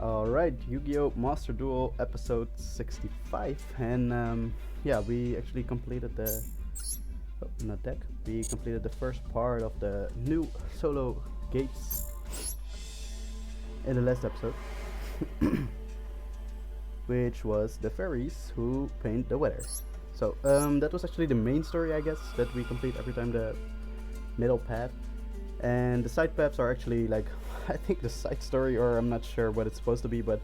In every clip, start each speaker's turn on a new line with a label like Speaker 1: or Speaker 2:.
Speaker 1: Alright, Yu-Gi-Oh! Master Duel episode 65, and yeah, we actually completed the not deck. We completed the first part of the new solo gates in the last episode, which was the fairies who paint the weather. So that was actually the main story, I guess, that we complete every time the middle path. And the side paths are actually like, I think the side story, or I'm not sure what it's supposed to be, but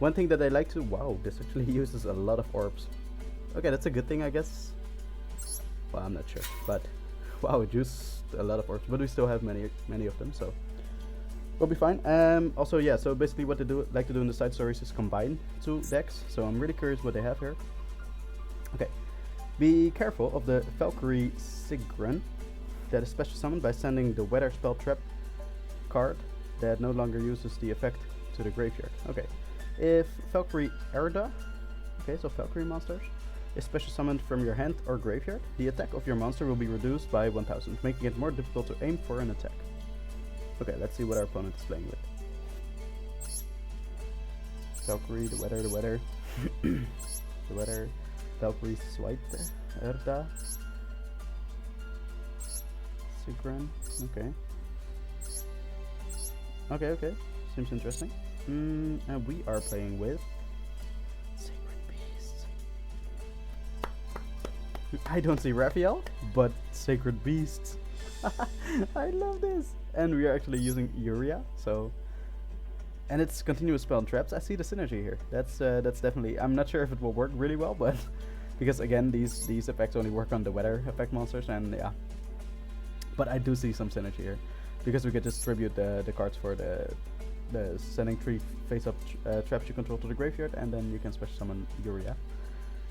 Speaker 1: one thing that I like to, wow, this actually uses a lot of orbs. Okay, that's a good thing, I guess. Well, I'm not sure, but wow, it used a lot of orbs, but we still have many of them, so we'll be fine. Also, yeah, so basically what they like to do in the side stories is combine two decks, so I'm really curious what they have here. Okay, be careful of the Valkyrie Sigrun that is special summoned by sending the Weather Spell Trap card that no longer uses the effect to the graveyard. Okay, if Valkyrie Erda, okay, so Valkyrie monsters, is special summoned from your hand or graveyard, the attack of your monster will be reduced by 1000, making it more difficult to aim for an attack. Okay, let's see what our opponent is playing with. Valkyrie, the weather, the weather, Valkyrie Swipe, Erda, Sigrun, okay. Okay, seems interesting. And we are playing with Sacred Beasts. I don't see Raphael, but Sacred Beasts. I love this. And we are actually using Uria, so... And it's continuous spell and traps. I see the synergy here. That's definitely... I'm not sure if it will work really well, but... because again, these effects only work on the weather effect monsters, and yeah. But I do see some synergy here, because we could distribute the cards for the sending 3 face-up traps you control to the graveyard, and then you can special summon Uria,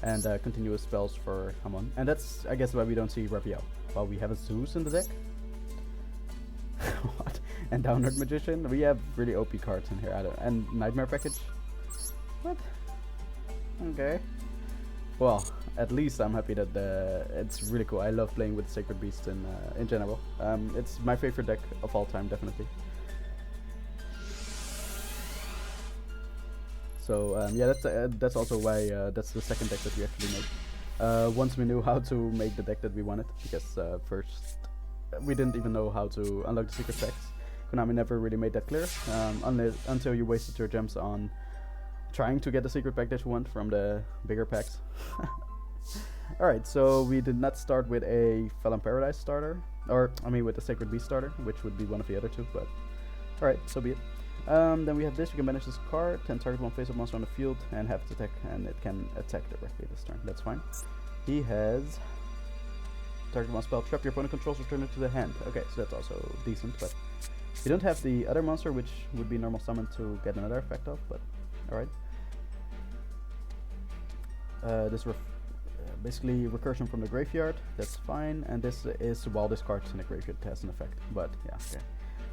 Speaker 1: and continuous spells for Hamon. And that's, I guess, why we don't see Raphael. Well, we have a Zeus in the deck. What? And Downward Magician. We have really OP cards in here. And Nightmare package. What? Okay. Well, at least I'm happy that it's really cool. I love playing with Sacred Beasts in general. It's my favorite deck of all time, definitely. So yeah, that's also why that's the second deck that we actually made. Once we knew how to make the deck that we wanted, because first we didn't even know how to unlock the secret packs. Konami never really made that clear, until you wasted your gems on trying to get the secret pack that you want from the bigger packs. Alright, so we did not start with a Felon Paradise starter, or I mean with the Sacred Beast starter, which would be one of the other two, but alright, so be it. Then we have this. You can banish this card, 10 target one face-up monster on the field, and have its attack, and it can attack directly this turn. That's fine. He has target one spell, trap your opponent controls, return it to the hand. Okay, so that's also decent, but you don't have the other monster, which would be normal summon to get another effect off, but alright. This basically recursion from the graveyard, that's fine, and this is while this card's in the graveyard it has an effect, but yeah,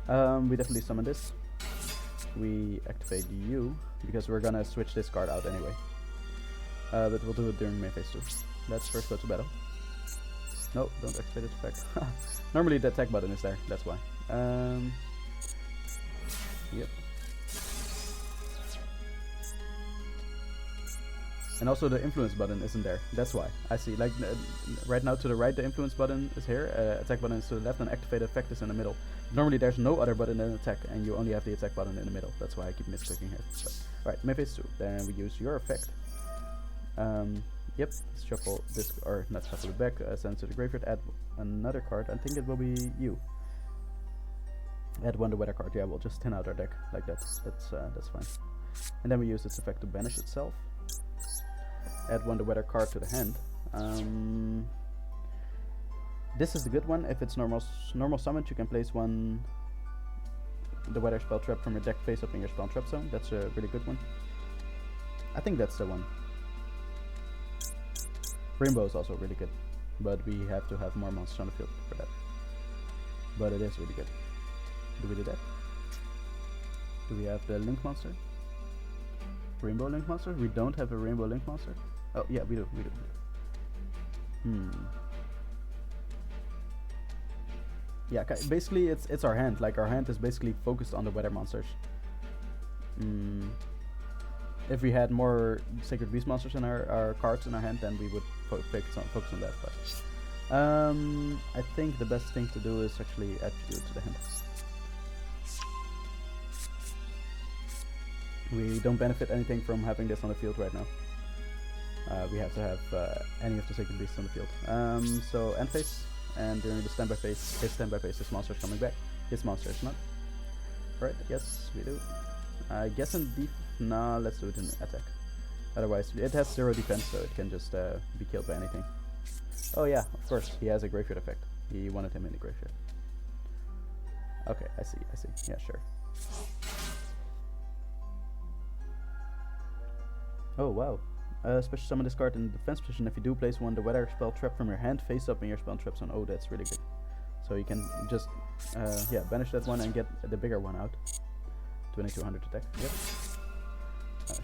Speaker 1: okay. We definitely summon this. We activate you, because we're gonna switch this card out anyway. But we'll do it during main phase 2. Let's first go to battle. No, don't activate its effect. Normally the attack button is there, that's why. Yep. And also the influence button isn't there, that's why. I see, like right now to the right the influence button is here, attack button is to the left, and activate effect is in the middle. Normally there's no other button than attack, and you only have the attack button in the middle, that's why I keep misclicking here. Alright, main phase 2, then we use your effect. Yep, shuffle this, or not shuffle it back, send it to the graveyard, add another card, I think it will be you. Add one the weather card, yeah, we'll just thin out our deck like that, that's fine. And then we use this effect to banish itself. Add one the weather card to the hand. This is the good one. If it's normal summoned, you can place one the weather spell trap from your deck face up in your spell trap zone. That's a really good one. I think that's the one. Rainbow is also really good, but we have to have more monsters on the field for that. But it is really good. Do we do that? Do we have the Link monster? Rainbow Link monster? We don't have a Rainbow Link monster. Oh yeah, we do. Yeah, basically it's our hand. Like our hand is basically focused on the weather monsters. if we had more Sacred Beast monsters in our cards in our hand, then we would focus on that. But I think the best thing to do is actually add you to the hand. We don't benefit anything from having this on the field right now. We have to have any of the Sacred Beasts on the field. So end phase, and during the standby phase, his standby phase, his monster is coming back. His monster is not. Right? Yes, we do. I guess in nah, let's do it in attack. Otherwise, it has 0 defense, so it can just be killed by anything. Oh yeah, of course, he has a graveyard effect. He wanted him in the graveyard. Okay, I see. Yeah, sure. Oh wow. Special summon this card in the defense position. If you do place one, the weather spell trap from your hand face up in your spell trap zone. Oh, that's really good. So you can just yeah, banish that one and get the bigger one out. 2200 attack. Yep.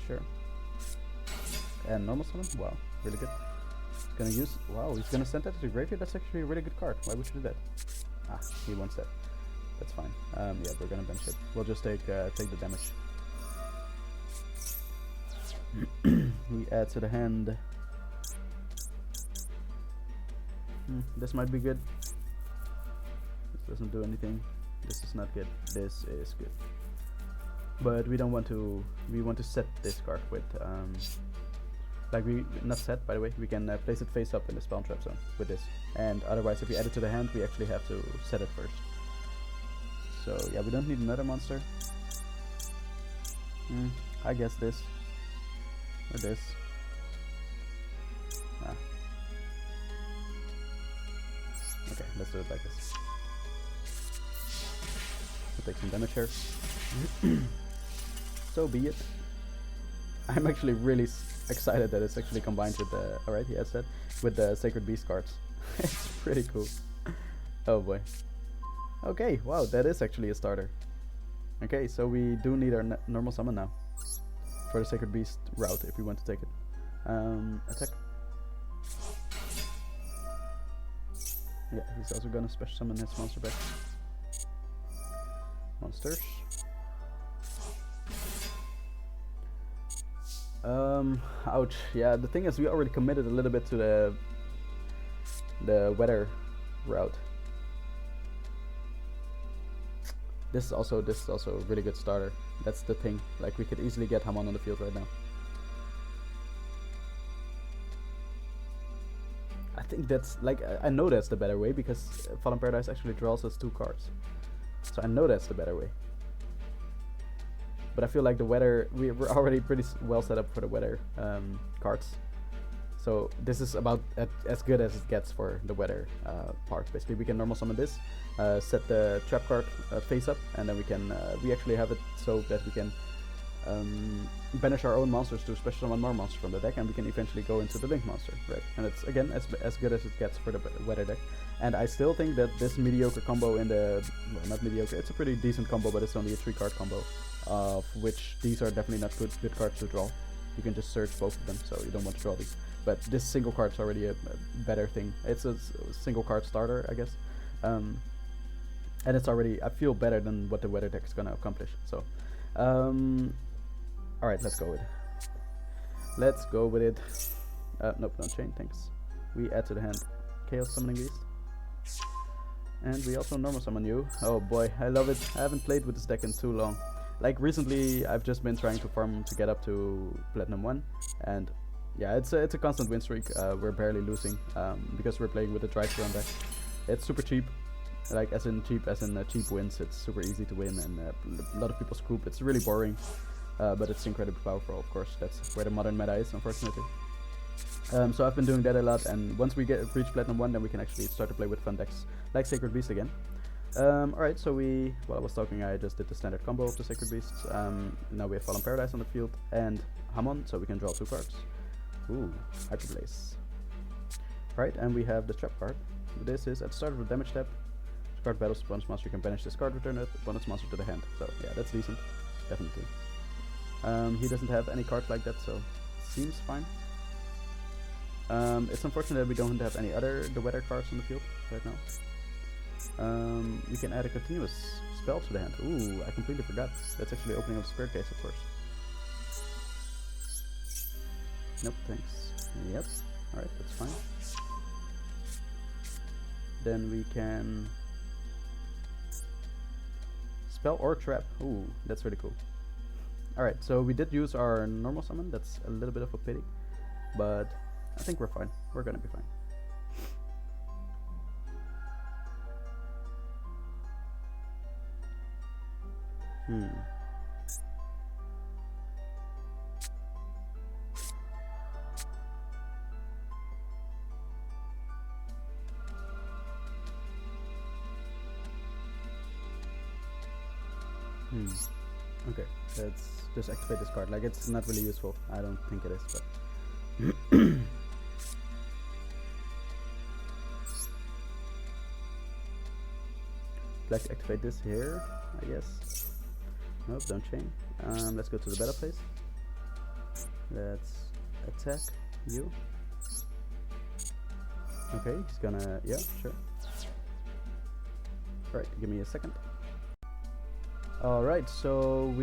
Speaker 1: Sure. And normal summon. Wow, really good. He's gonna use. Wow, he's gonna send that to the graveyard. That's actually a really good card. Why would you do that? Ah, he wants that. That's fine. Yeah, we're gonna bench it. We'll just take the damage. We add to the hand. This might be good. This doesn't do anything. This is not good. This is good. But we don't want to. We want to set this card with like we not set, by the way. We can place it face up in the spawn trap zone with this. And otherwise, if we add it to the hand, we actually have to set it first. So yeah, we don't need another monster. I guess this. Or this. Okay, let's do it like this. We'll take some damage here. So be it. I'm actually really excited that it's actually combined with the. Alright, he has that. With the Sacred Beast cards. It's pretty cool. Oh boy. Okay, wow, that is actually a starter. Okay, so we do need our normal summon now. For the Sacred Beast route, if we want to take it. Attack. Yeah, he's also gonna special summon his monster back. Monsters. Ouch. Yeah, the thing is, we already committed a little bit to the weather route. This is also a really good starter. That's the thing. Like, we could easily get Hamon on the field right now. I think that's like I know that's the better way because Fallen Paradise actually draws us 2 cards. So I know that's the better way. But I feel like the weather, we're already pretty well set up for the weather cards. So this is about as good as it gets for the weather part. Basically, we can normal summon this, set the trap card face up, and then we actually have it so that we can banish our own monsters to special summon more monsters from the deck, and we can eventually go into the Link monster, right? And it's again as good as it gets for the weather deck. And I still think that this mediocre combo in the, well, not mediocre, it's a pretty decent combo, but it's only a 3-card combo, of which these are definitely not good cards to draw. You can just search both of them, so you don't want to draw these. But this single card is already a better thing. It's a single card starter, I guess. And it's already, I feel better than what the weather deck is going to accomplish. So, alright, let's go with it. Let's go with it. Nope, don't chain, thanks. We add to the hand Chaos Summoning Beast. And we also normal summon you. Oh boy, I love it. I haven't played with this deck in too long. Like, recently I've just been trying to farm to get up to Platinum 1. And yeah, it's a constant win streak. We're barely losing because we're playing with the Triceron deck. It's super cheap. Like, as in cheap wins. It's super easy to win, and a lot of people scoop. It's really boring, but it's incredibly powerful, of course. That's where the modern meta is, unfortunately. So I've been doing that a lot, and once we reach Platinum 1, then we can actually start to play with fun decks, like Sacred Beast again. Alright, so while I was talking, I just did the standard combo of the Sacred Beasts. Now we have Fallen Paradise on the field, and Hamon, so we can draw 2 cards. Ooh, Hyperblaze. Right, and we have the trap card. This is at the start of the damage step. This card battles opponent's monster, you can banish this card, return it, opponent's monster to the hand. So yeah, that's decent, definitely. He doesn't have any cards like that, so seems fine. It's unfortunate that we don't have any other the weather cards on the field right now. we can add a continuous spell to the hand. Ooh, I completely forgot. That's actually opening up the spirit case, of course. Nope, thanks. Yep. Alright, that's fine. Then we can spell or trap. Ooh, that's really cool. Alright, so we did use our normal summon. That's a little bit of a pity, but I think we're fine. We're gonna be fine. Okay, let's just activate this card. Like, it's not really useful. I don't think it is, but like to activate this here, I guess. Nope, don't chain. Let's go to the battle phase. Let's attack you. Okay, he's gonna, yeah, sure. Alright, give me a second. Alright, so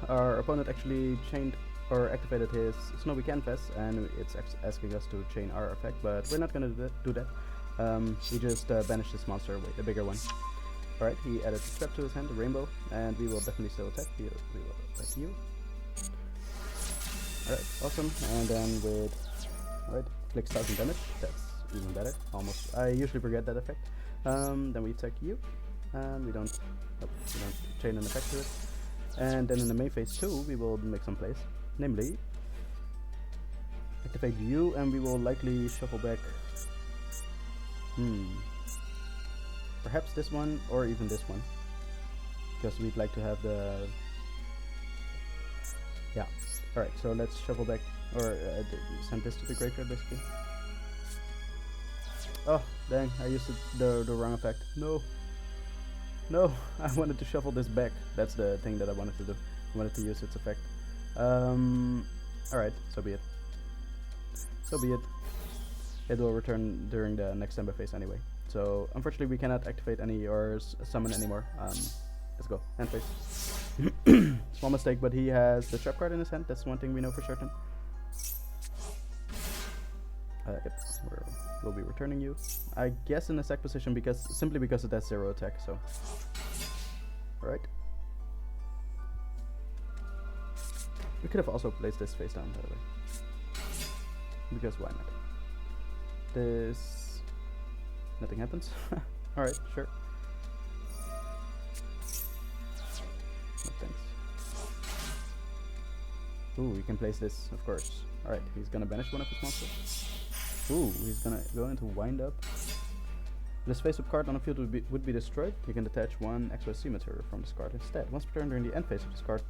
Speaker 1: our opponent actually chained or activated his Snowy Canvas, and it's asking us to chain our effect, but we're not gonna do that. He just banished this monster away, the bigger one. Alright, he added a trap to his hand, a rainbow, and we will definitely still attack. We will attack you. Alright, awesome. And then with, alright, flicks 1000 damage. That's even better. Almost. I usually forget that effect. Then we attack you. We don't chain an effect to it. And then in the main phase 2, we will make some plays. Namely, activate you, and we will likely shuffle back. Perhaps this one, or even this one. Because we'd like to have the... Yeah. Alright, so let's shuffle back, or send this to the graveyard, basically. Oh, dang, I used the wrong effect. No. No, I wanted to shuffle this back. That's the thing that I wanted to do. I wanted to use its effect. Alright, so be it. So be it. It will return during the next Ember phase anyway. So, unfortunately, we cannot activate any or summon anymore. Let's go. Hand phase. Small mistake, but he has the trap card in his hand. That's one thing we know for certain. Yep, we'll be returning you. I guess in the sack position simply because it has 0 attack, so. Alright. We could have also placed this face down, by the way. Because why not? This... Nothing happens. Alright, sure. No thanks. Ooh, we can place this, of course. Alright, he's gonna banish one of his monsters. Ooh, he's gonna go into wind up. This face-up card on the field would be destroyed. You can detach one XYZ material from this card instead. Once per turn during the end phase of this card,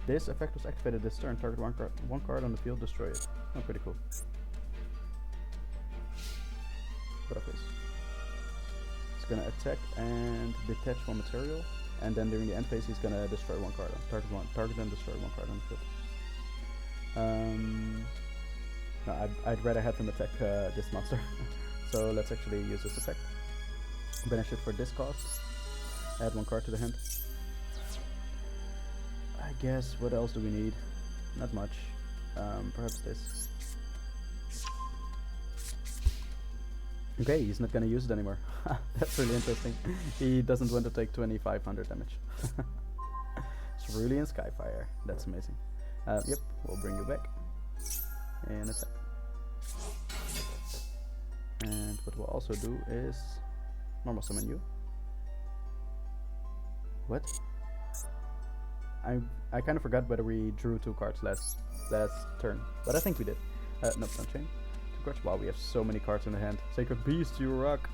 Speaker 1: this effect was activated this turn. Target one card on the field, destroy it. Oh, pretty cool. What else? He's gonna attack and detach one material, and then during the end phase he's gonna destroy one card. Target and destroy one card on the field. No, I'd rather have him attack this monster. So let's actually use this effect. Banish it for this cost. Add one card to the hand. I guess, what else do we need? Not much. Perhaps this. Okay, he's not gonna use it anymore. That's really interesting. He doesn't want to take 2500 damage. Cerulean Skyfire. That's amazing. Yep, we'll bring you back. And attack. And what we'll also do is normal summon you. What? I kind of forgot whether we drew 2 cards last turn, but I think we did. Nope, don't chain. 2 cards. Wow, we have so many cards in the hand. Sacred Beast, you rock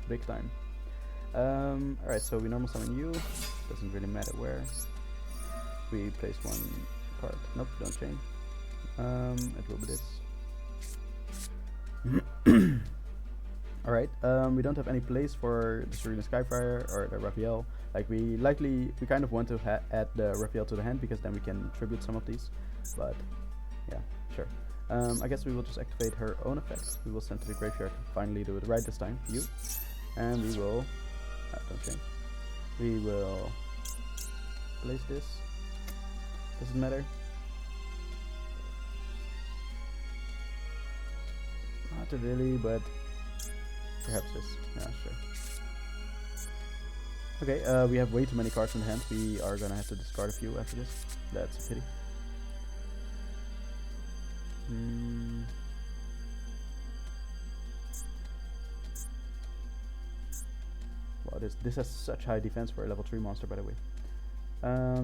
Speaker 1: big time. Alright, so we normal summon you. Doesn't really matter where. We place 1 card. Nope, don't chain. It will be this. Alright, we don't have any place for the Cerulean Skyfire or the Raphael. Like, we kind of want to add the Raphael to the hand, because then we can tribute some of these. But, yeah, sure. I guess we will just activate her own effect. We will send to the graveyard to finally do it right this time. You. And we will, don't change. We will place this. Doesn't matter. Not really, but perhaps this. Yeah, sure. Okay, we have way too many cards in hand. We are gonna have to discard a few after this. That's a pity. Wow, this has such high defense for a level 3 monster, by the way.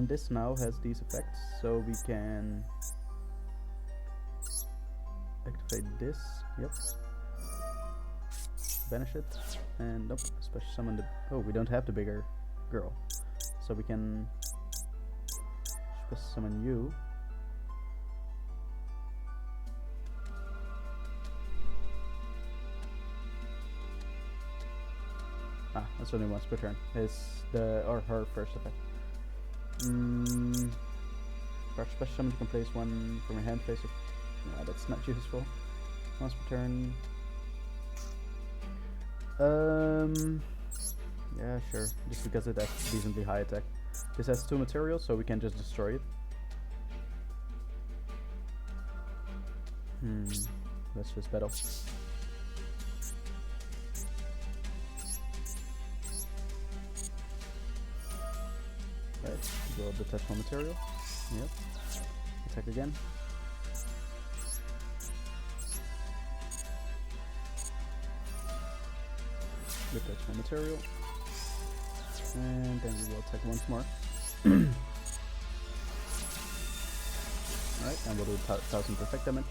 Speaker 1: This now has these effects, so we can activate this. Yep. Banish it, and nope. Special summon the. Oh, we don't have the bigger girl, so we can special summon you. Ah, that's only once per turn. Is her first effect. For special summon, you can place one from your hand face. Nah, that's not useful. Once per turn. Yeah, sure. Just because it has decently high attack. This has 2 materials, so we can just destroy it. Let's just battle. Right, we'll detach one material. Yep. Attack again. Detach one material. And then we will attack once more. Alright, and we'll do 1000 perfect damage.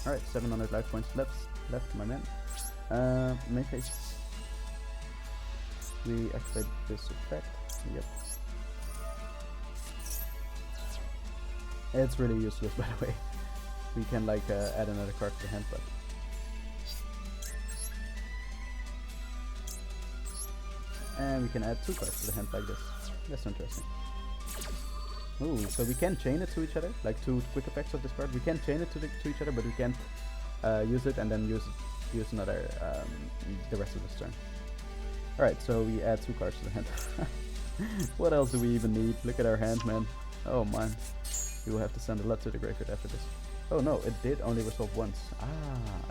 Speaker 1: Alright, 700 life points left, my man. Main phase. We activate this effect. Yep. It's really useless, by the way. We can like add another card to the hand, but and we can add 2 cards to the hand like this. That's interesting. Ooh, so we can chain it to each other, like 2 quick effects of this card. We can chain it to each other, but we can't use it and then use another the rest of this turn. Alright, so we add 2 cards to the hand. What else do we even need? Look at our hand, man. Oh man. We will have to send a lot to the graveyard after this. Oh no, it did only resolve once. Ah,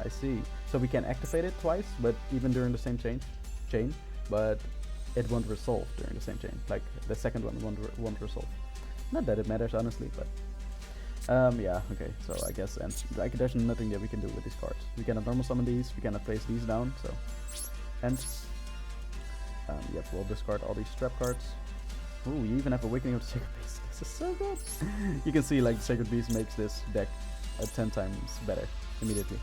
Speaker 1: I see. So we can activate it twice, but even during the same chain, but it won't resolve during the same chain. Like the second one won't resolve. Not that it matters, honestly, but yeah, okay. So I guess and like there's nothing that we can do with these cards. We cannot normal summon these. We cannot place these down. So and yep, we'll discard all these trap cards. Ooh, we even have Awakening of the Sacred Beast. This is so good. You can see like the Sacred Beast makes this deck 10 times better immediately.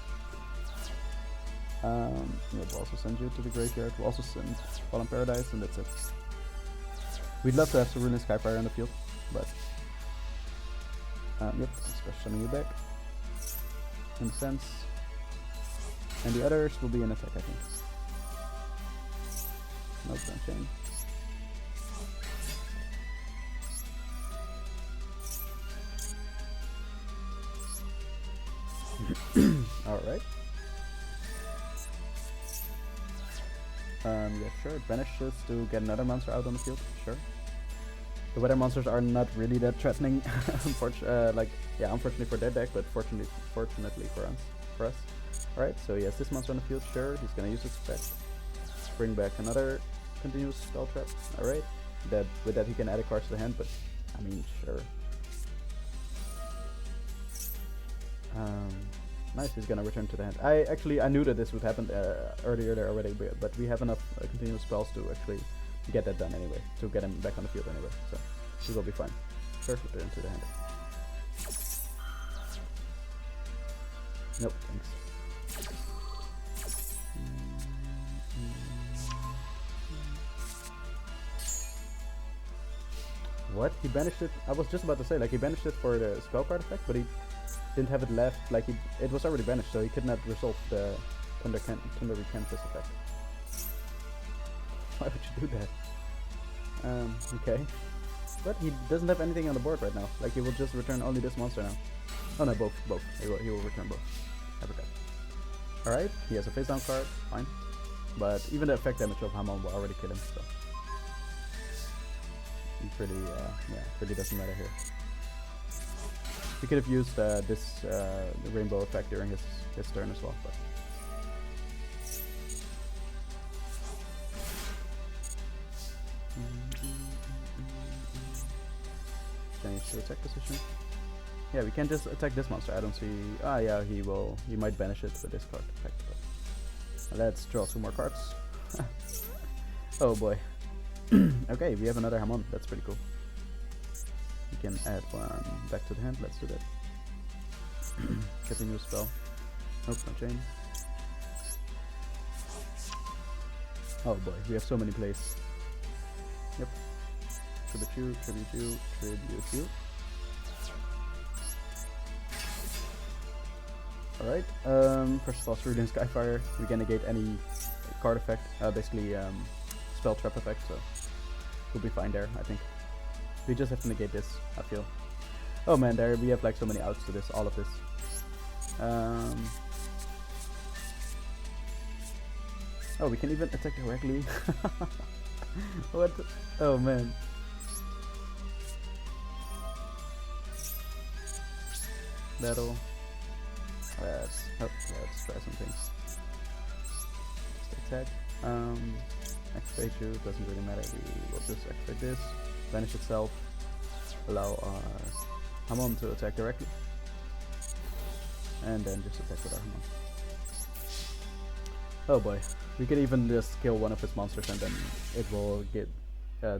Speaker 1: We'll also send you to the graveyard. We'll also send Fallen Paradise, and that's it. We'd love to have Cerulean Skyfire on the field, but yep, special summon you back. In a sense. And the others will be an attack, I think. Nope, don't chain. Alright. Yeah, sure. It vanishes to get another monster out on the field. Sure. The weather monsters are not really that threatening. Unfortunately for their deck, but fortunately for us. Alright, so he has this monster on the field. Sure, he's gonna use his effect. Bring back another continuous spell trap. Alright. With that he can add a card to the hand, but I mean, sure. Nice, he's gonna return to the hand. I knew that this would happen earlier there already, but we have enough continuous spells to actually get that done anyway, to get him back on the field anyway, so he will be fine. First return to the hand. Nope, thanks. What? He banished it? I was just about to say, like, he banished it for the spell card effect, but he didn't have it left, like it was already banished, so he could not resolve the Thunder Recantus effect. Why would you do that? Okay. But he doesn't have anything on the board right now. Like, he will just return only this monster now. Oh no, both. He will return both. I forgot. Alright, he has a face down card, fine. but even the effect damage of Hamon will already kill him, so it really, really doesn't matter here. He could have used this the rainbow effect during his turn as well, but change to attack position. Yeah, we can just attack this monster. I don't see. Ah, yeah, he might banish it with this card effect. But let's draw 2 more cards. Oh boy. Okay, we have another Hamon. That's pretty cool. We can add 1 back to the hand. Let's do that. Continue spell. Nope, no chain. Oh boy, we have so many plays. Yep. Tribute you, tribute you, tribute you. Alright, first of all, Cerulean Skyfire. We can negate any card effect, basically spell trap effect, so we'll be fine there, I think. We just have to negate this, I feel. Oh man, there we have like so many outs to this, all of this. Oh, we can even attack directly. What? Oh man. Battle. Let's try some things. Just attack. Activate you, doesn't really matter. We will just activate this. Vanish itself. Allow our Hamon to attack directly. And then just attack with our Hamon. Oh boy. We could even just kill one of his monsters and then it will get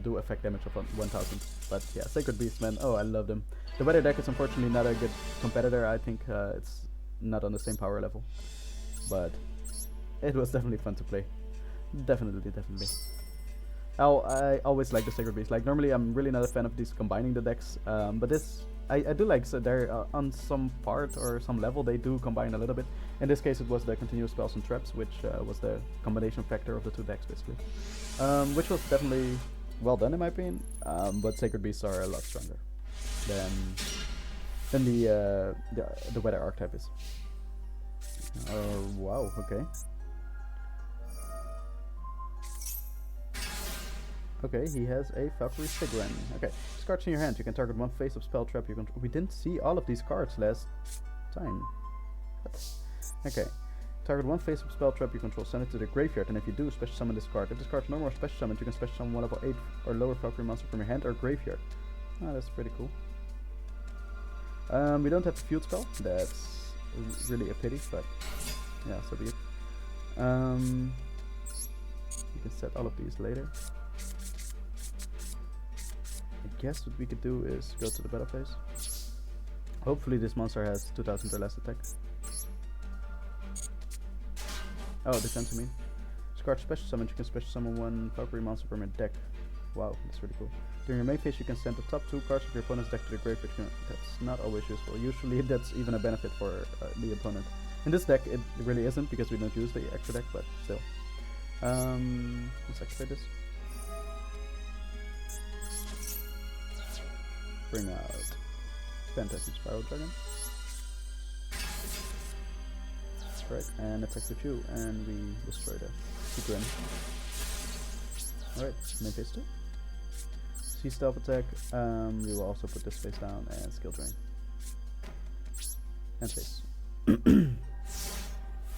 Speaker 1: do effect damage of 1000. But yeah, Sacred Beast, man. Oh, I love them. The weather deck is unfortunately not a good competitor. I think it's not on the same power level. But it was definitely fun to play. Definitely. I always like the Sacred Beast. Like normally I'm really not a fan of these combining the decks. But this I do like, so they're on some part or some level they do combine a little bit. In this case it was the continuous spells and traps, which was the combination factor of the 2 decks basically. Which was definitely well done in my opinion, but Sacred Beasts are a lot stronger than the weather archetype is. Wow, okay. Okay, he has a Valkyrie Sigren. Okay, these cards in your hand. You can target 1 face of spell trap you control. We didn't see all of these cards last time. What? Okay. Target 1 face of spell trap you control, send it to the graveyard, and if you do, special summon this card. If this card is no more special summoned, you can special summon 1 level 8 or lower Valkyrie monster from your hand or graveyard. Oh, that's pretty cool. We don't have the field spell. That's really a pity, but yeah, so be it. You can set all of these later. I guess what we could do is go to the battle phase. Hopefully this monster has 2000 or less attack. Oh, defense, I mean. This card special summon, you can special summon 1 Valkyrie monster from your deck. Wow, that's really cool. During your main phase you can send the top 2 cards of your opponent's deck to the graveyard. That's not always useful. Usually that's even a benefit for the opponent. In this deck it really isn't because we don't use the extra deck, but still. Let's activate this. Bring out Phantasm Spiral Dragon. Right, and attack with you, and we destroy the Sequin. Alright, main phase 2. Sea Stealth attack. We will also put this face down and skill drain. And face.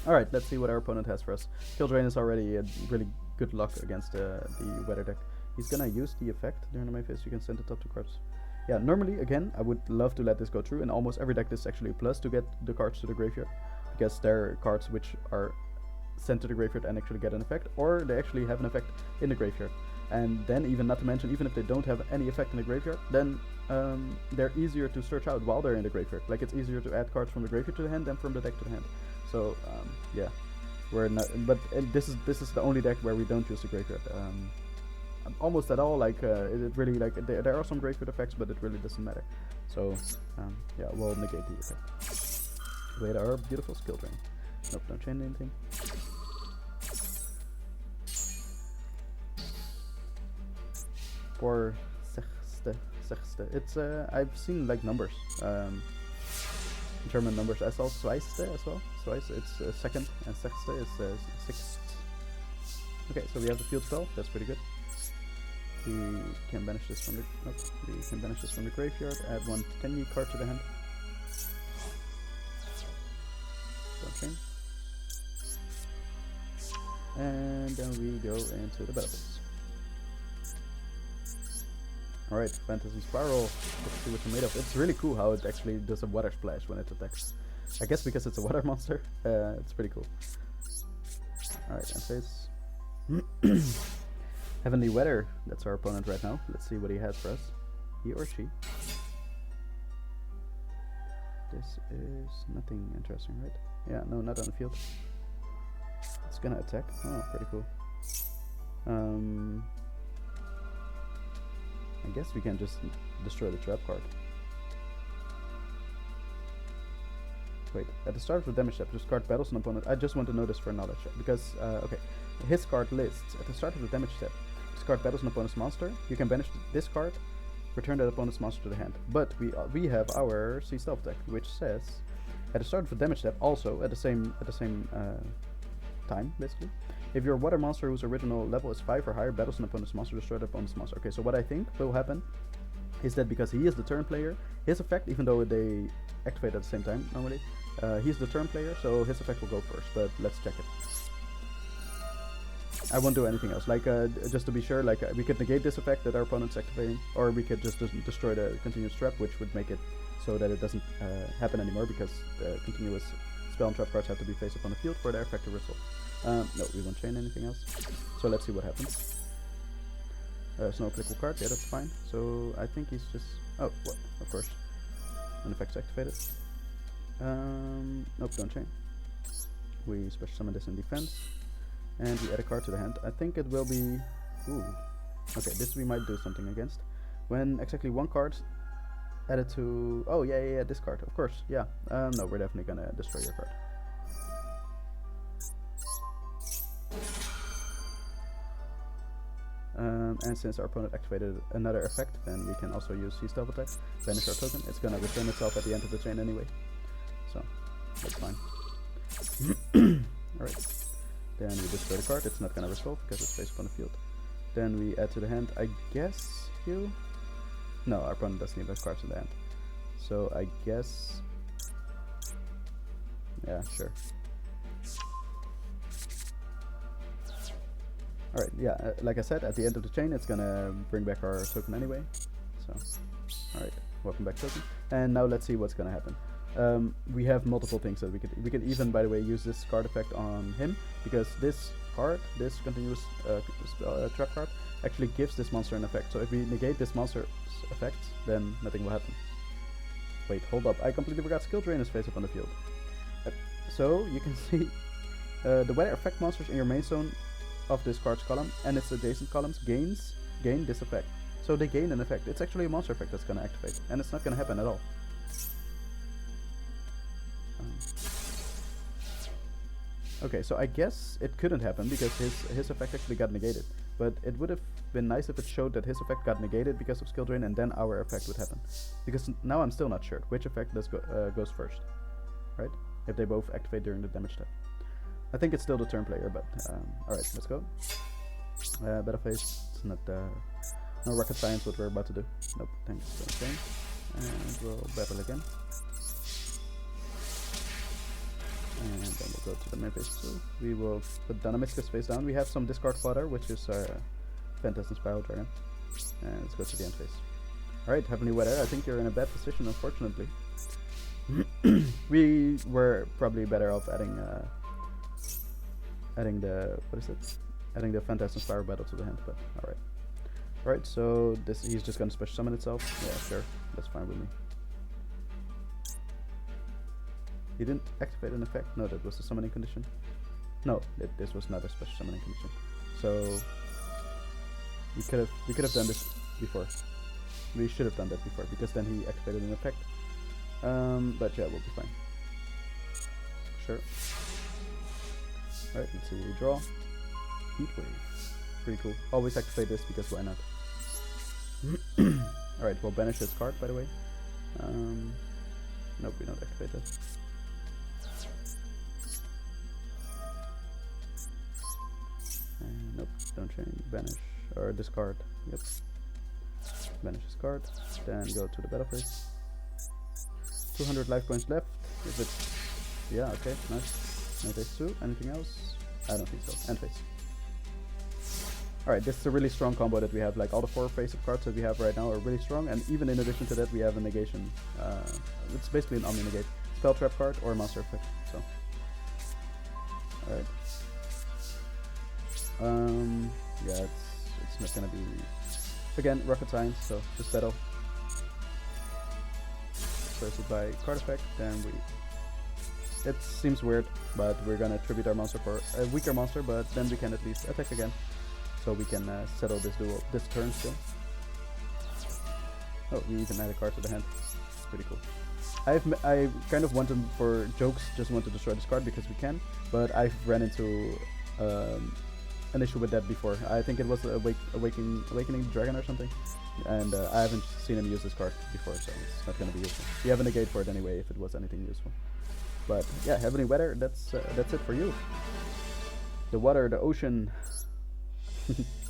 Speaker 1: Alright, let's see what our opponent has for us. Skill drain is already a really good luck against the weather deck. He's gonna use the effect during the main phase. You can send the top 2 cards. Yeah, normally, again, I would love to let this go through. In almost every deck, this is actually a plus to get the cards to the graveyard. Because there are cards which are sent to the graveyard and actually get an effect, or they actually have an effect in the graveyard. And then, even not to mention, even if they don't have any effect in the graveyard, then they're easier to search out while they're in the graveyard. Like, it's easier to add cards from the graveyard to the hand than from the deck to the hand. So, yeah. We're not, but this is the only deck where we don't use the graveyard. Almost at all, like it really, like there are some graveyard effects, but it really doesn't matter. So yeah, we'll negate the effect. Wait, our beautiful skill drain. Nope, don't change anything. Poor sechste. It's I've seen like numbers, German numbers. I saw Zweiste as well. Zweiste, it's second, and sechste is sixth. Okay, so we have the field spell. That's pretty good. We can banish this from the we can banish this from the graveyard. Add one Tenyi card to the hand. Don't change. And then we go into the battle phase. Alright, Phantasm Spiral. Let's see what you're made of. It's really cool how it actually does a water splash when it attacks. I guess because it's a water monster, it's pretty cool. Alright, end phase. Heavenly Weather, that's our opponent right now. Let's see what he has for us. He or she. This is nothing interesting, right? Yeah, no, not on the field. It's gonna attack. Oh, pretty cool. I guess we can just destroy the trap card. Wait, at the start of the damage step, this card battles an opponent. I just want to know this for knowledge, because, okay, his card lists. At the start of the damage step, this card battles an opponent's monster. You can banish this card, return that opponent's monster to the hand. But we have our Sea Stealth deck, which says, at the start of the damage step, also at the same time, basically, if your water monster whose original level is 5 or higher battles an opponent's monster, destroy the opponent's monster. Okay, so what I think will happen is that because he is the turn player, his effect, even though they activate at the same time normally, he's the turn player, so his effect will go first, but let's check it. I won't do anything else, like just to be sure, like we could negate this effect that our opponent's activating, or we could just destroy the continuous trap, which would make it so that it doesn't happen anymore, because the continuous spell and trap cards have to be face up on the field for their effect to resolve. No, we won't chain anything else. So let's see what happens. There's no applicable card. Yeah, that's fine. So I think he's just... Oh, what? Of course. An effect's activated. Nope, don't chain. We special summon this in defense. And we add a card to the hand. I think it will be... Ooh. Okay, this we might do something against. When exactly one card added to... Oh, yeah, this card. Of course, yeah. No, we're definitely gonna destroy your card. And since our opponent activated another effect, then we can also use Sea Stealth attack, banish our token. It's gonna return itself at the end of the chain anyway, so that's fine. Alright, then we destroy the card. It's not gonna resolve because it's placed upon the field. Then we add to the hand, I guess you? No, our opponent doesn't leave cards in the hand. So I guess, yeah, sure. Alright, yeah, like I said, at the end of the chain it's gonna bring back our token anyway. So, alright, welcome back token. And now let's see what's gonna happen. We have multiple things that we could even, by the way, use this card effect on him, because this card, this continuous trap card, actually gives this monster an effect. So if we negate this monster's effect, then nothing will happen. Wait, hold up, I completely forgot skill drain is face up on the field. So you can see the weather effect monsters in your main zone of this card's column and its adjacent columns gain this effect. So they gain an effect. It's actually a monster effect that's gonna activate, and it's not gonna happen at all. Okay, so I guess it couldn't happen because his effect actually got negated. But it would have been nice if it showed that his effect got negated because of skill drain, and then our effect would happen. Because now I'm still not sure which effect goes first, right? If they both activate during the damage step. I think it's still the turn player, but alright, let's go. Battle phase, it's not no rocket science what we're about to do. Nope, thanks. Okay, and we'll battle again. And then we'll go to the main phase too. We will put Dynamiscus face down. We have some discard fodder, which is Phantasm Spiral Dragon. And let's go to the end phase. Alright, Heavenly Weather, I think you're in a bad position, unfortunately. We were probably better off adding the Phantasm Spiral Battle to the hand, but alright. Alright, so he's just gonna special summon itself. Yeah, sure, that's fine with me. He didn't activate an effect? No, that was a summoning condition. No, this was not a special summoning condition. So we could have done this before. We should have done that before, because then he activated an effect. But yeah, we'll be fine. Sure. Alright, let's see what we draw. Heatwave. Pretty cool. Always activate this because why not? Alright, we'll banish this card, by the way. Nope, we don't activate that. Nope. don't change, banish, or discard. Yep. Banish this card, then go to the battle phase. 200 life points left. If it's, yeah, okay, nice. End phase 2. Anything else? I don't think so. End phase. Alright, this is a really strong combo that we have. Like all the 4 face-up cards that we have right now are really strong, and even in addition to that, we have a negation. It's basically an omni-negate. Spell trap card or monster effect. So, alright. Yeah, it's not gonna be, again, rocket science. So just battle. First it by card effect, then we. It seems weird, but we're gonna tribute our monster for a weaker monster, but then we can at least attack again. So we can settle this duel this turn still. Oh, we even add a card to the hand. Pretty cool. I kind of wanted, for jokes, just want to destroy this card because we can, but I've ran into an issue with that before. I think it was Awakening Dragon or something, and I haven't seen him use this card before, so it's not going to be useful. You have a negate for it anyway if it was anything useful. But yeah, Heavenly Weather, that's it for you. The water, the ocean.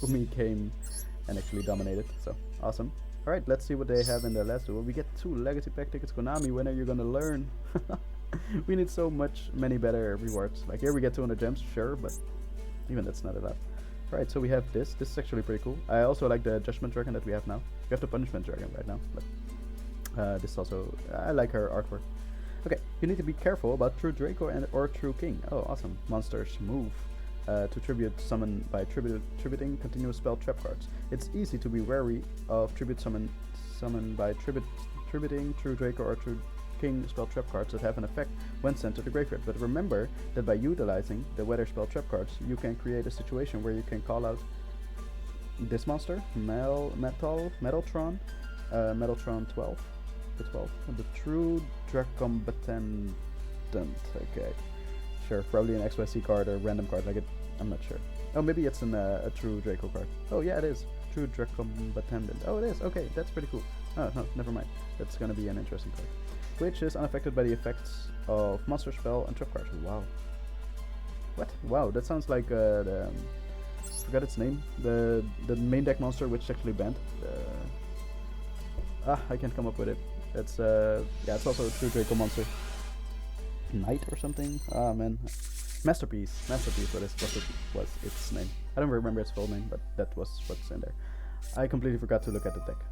Speaker 1: Umi came and actually dominated, so awesome. Alright, let's see what they have in the last duel. We get 2 Legacy Pack tickets. Konami, when are you gonna learn? We need so many better rewards. Like here we get 200 gems, sure, but even that's not a lot. Alright, so we have this. This is actually pretty cool. I also like the Judgment Dragon that we have now. We have the Punishment Dragon right now, but this also, I like her artwork. Okay, you need to be careful about True Draco or True King. Oh, awesome. Monsters move. To tribute summon by tributing continuous spell trap cards. It's easy to be wary of tribute summon by tributing True Draco or True King spell trap cards that have an effect when sent to the graveyard. But remember that by utilizing the weather spell trap cards, you can create a situation where you can call out this monster, Metaltron 12, the True Dracombatant. Okay. Sure, probably an XYZ card or random card, like it. I'm not sure. Oh, maybe it's a True Draco card. Oh yeah, it is. True Dracombatant. Oh, it is. Okay, that's pretty cool. Oh no, never mind. That's gonna be an interesting card. Which is unaffected by the effects of monster spell and trap cards. Wow. What? Wow, that sounds like I forgot its name. The main deck monster which is actually banned. I can't come up with it. It's yeah, it's also a True Draco monster. Knight or something? Ah man. Masterpiece. What was its name. I don't remember its full name, but that was what's in there. I completely forgot to look at the deck.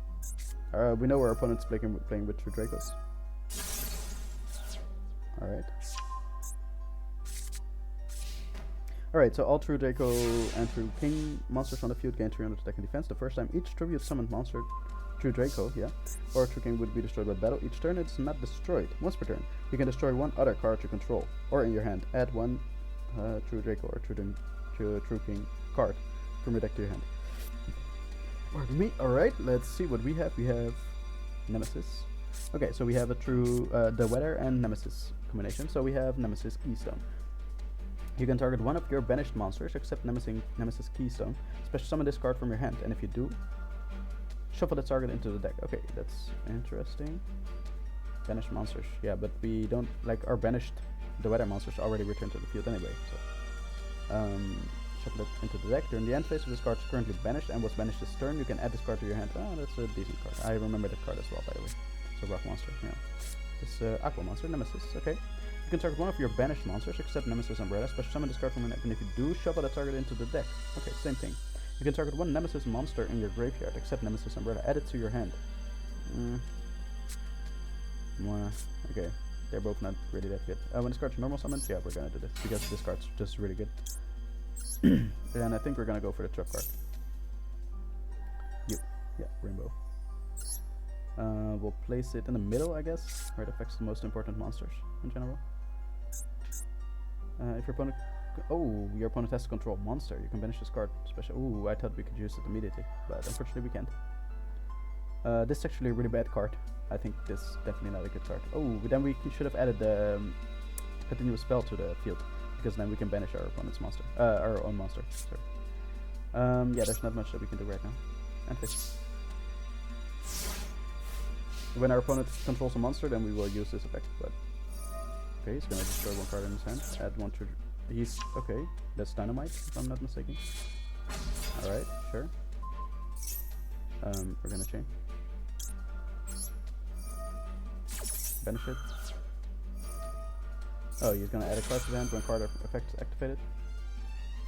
Speaker 1: We know our opponent's playing with True Dracos. Alright, so all True Draco and True King monsters on the field gain 300 attack and defense. The first time each tribute summoned monster, True Draco, yeah, or True King would be destroyed by battle. Each turn it's not destroyed. Once per turn, you can destroy 1 other card you control, or in your hand. Add 1 True Draco or True King card from your deck to your hand. Pardon me. Alright, let's see what we have. We have Nemesis. Okay, so we have a True, the Weather and Nemesis combination. So we have Nemesis Keystone. You can target 1 of your banished monsters except Nemesis Keystone. Special summon this card from your hand, and if you do, shuffle the target into the deck. Okay, that's interesting. Banished monsters. Yeah, but we don't, like, our banished, the weather monsters already returned to the field anyway, so. Shuffle it into the deck. During the end phase, if this card is currently banished and was banished this turn, you can add this card to your hand. Oh, that's a decent card. I remember that card as well, by the way. It's a rock monster, yeah. This aqua monster, Nemesis, okay. You can target 1 of your banished monsters except Nemesis Umbrella. Special summon this card from an deck, and if you do, shuffle the target into the deck. Okay, same thing. You can target 1 Nemesis monster in your graveyard except Nemesis Umbrella. Add it to your hand. Okay, they're both not really that good. When this card's normal summoned, yeah, we're gonna do this because this card's just really good. And I think we're gonna go for the trap card. Yeah, Rainbow. We'll place it in the middle, I guess, where it affects the most important monsters in general. If your opponent, your opponent has to control monster, you can banish this card. Special. Ooh, I thought we could use it immediately, but unfortunately we can't. This is actually a really bad card. I think this is definitely not a good card. Oh, but then we should have added the continuous spell to the field, because then we can banish our opponent's monster, our own monster. Sorry. Yeah, there's not much that we can do right now. And fish. When our opponent controls a monster, then we will use this effect. But okay, he's gonna destroy 1 card in his hand. Add 1 to. He's okay. That's Dynamite, if I'm not mistaken. Alright, sure. We're gonna chain. Banish it. Oh, he's gonna add a card to the hand when card effect is activated.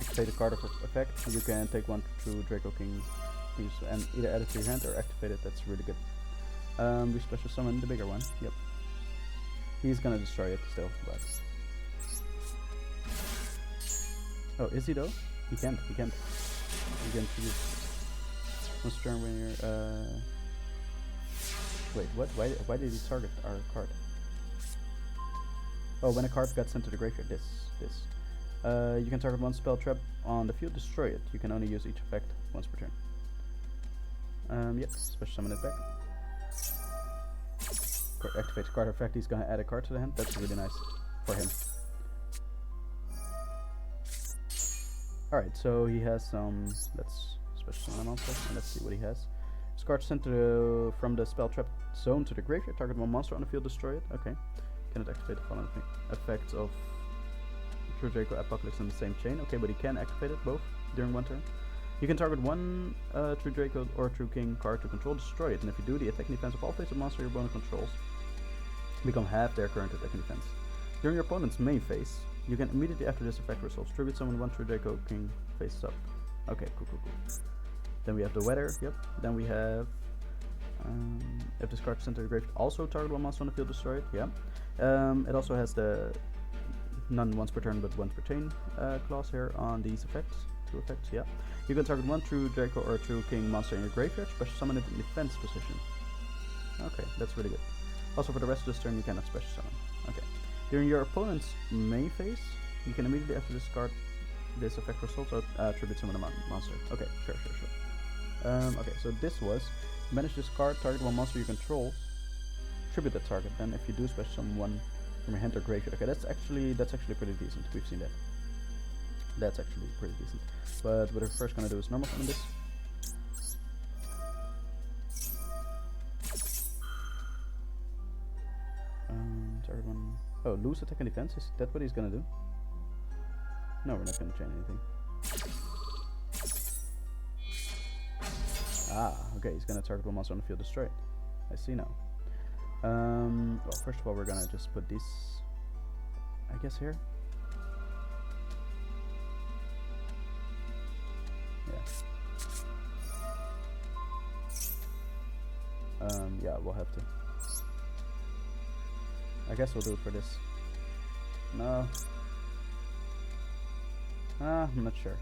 Speaker 1: Activate a card of effect, you can take one through Draco King and either add it to your hand or activate it. That's really good. We special summon the bigger one. Yep. He's gonna destroy it still, but... Oh, is he though? He can't. He can't use once per turn when you're... Wait, what? Why did he target our card? Oh, when a card gets sent to the graveyard. This. You can target one spell trap on the field, destroy it. You can only use each effect once per turn. Yep, special summon it back. Activates card effect, he's gonna add a card to the hand. That's really nice for him. Alright, so he has some... Let's special summon a monster and let's see what he has. This card sent to from the spell trap zone to the graveyard. Target one monster on the field, destroy it. Okay. Cannot activate the following effects of True Draco Apocalypse in the same chain. Okay, but he can activate it both during one turn. You can target one True Draco or True King card to control, destroy it, and if you do, the attack and defense of all face of monster your opponent controls become half their current attack and defense. During your opponent's main phase, you can immediately after this effect resolves tribute summon one True Draco King faces up. Okay, cool. Then we have the weather. Yep. Then we have if this card is sent to the grave, also target one monster on the field, destroy it. Yeah. It also has the none once per turn but once per chain clause here on these effects. Two effects, yeah. You can target one True Draco or True King monster in your graveyard, special summon it in defense position. Okay, that's really good. Also for the rest of this turn you cannot special summon. Okay. During your opponent's main phase, you can immediately after discard this effect resolves tribute summon a monster. Okay, sure. Okay, so this was manage this card, target one monster you control, tribute that target, then if you do special summon one from your hand or graveyard. Okay, that's actually pretty decent. We've seen that. That's actually pretty decent. But what we're first gonna do is normal summon this. Target one. Oh, lose attack and defense. Is that what he's gonna do? No, we're not gonna chain anything. Ah, okay, he's gonna target one monster on the field, destroy it. I see now. Well, first of all, we're gonna just put these, I guess, here. Yeah, we'll have to. I guess we'll do it for this. No. I'm not sure.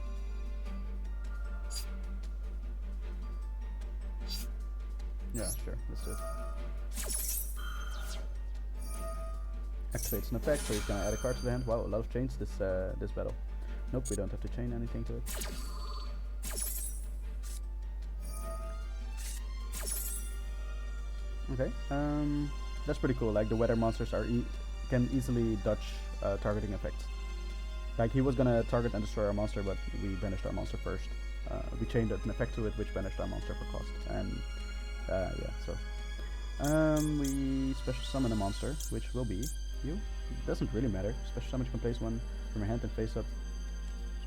Speaker 1: Yeah, sure, let's do it. Activates an effect, so he's gonna add a card to the hand. Wow, a lot of chains this battle. Nope, we don't have to chain anything to it. Okay, that's pretty cool. Like the weather monsters can easily dodge targeting effects. Like he was gonna target and destroy our monster, but we banished our monster first. We chained an effect to it, which banished our monster for cost. And yeah, so we special summon a monster, which will be you. It doesn't really matter. Special summon, you can place one from your hand and face up.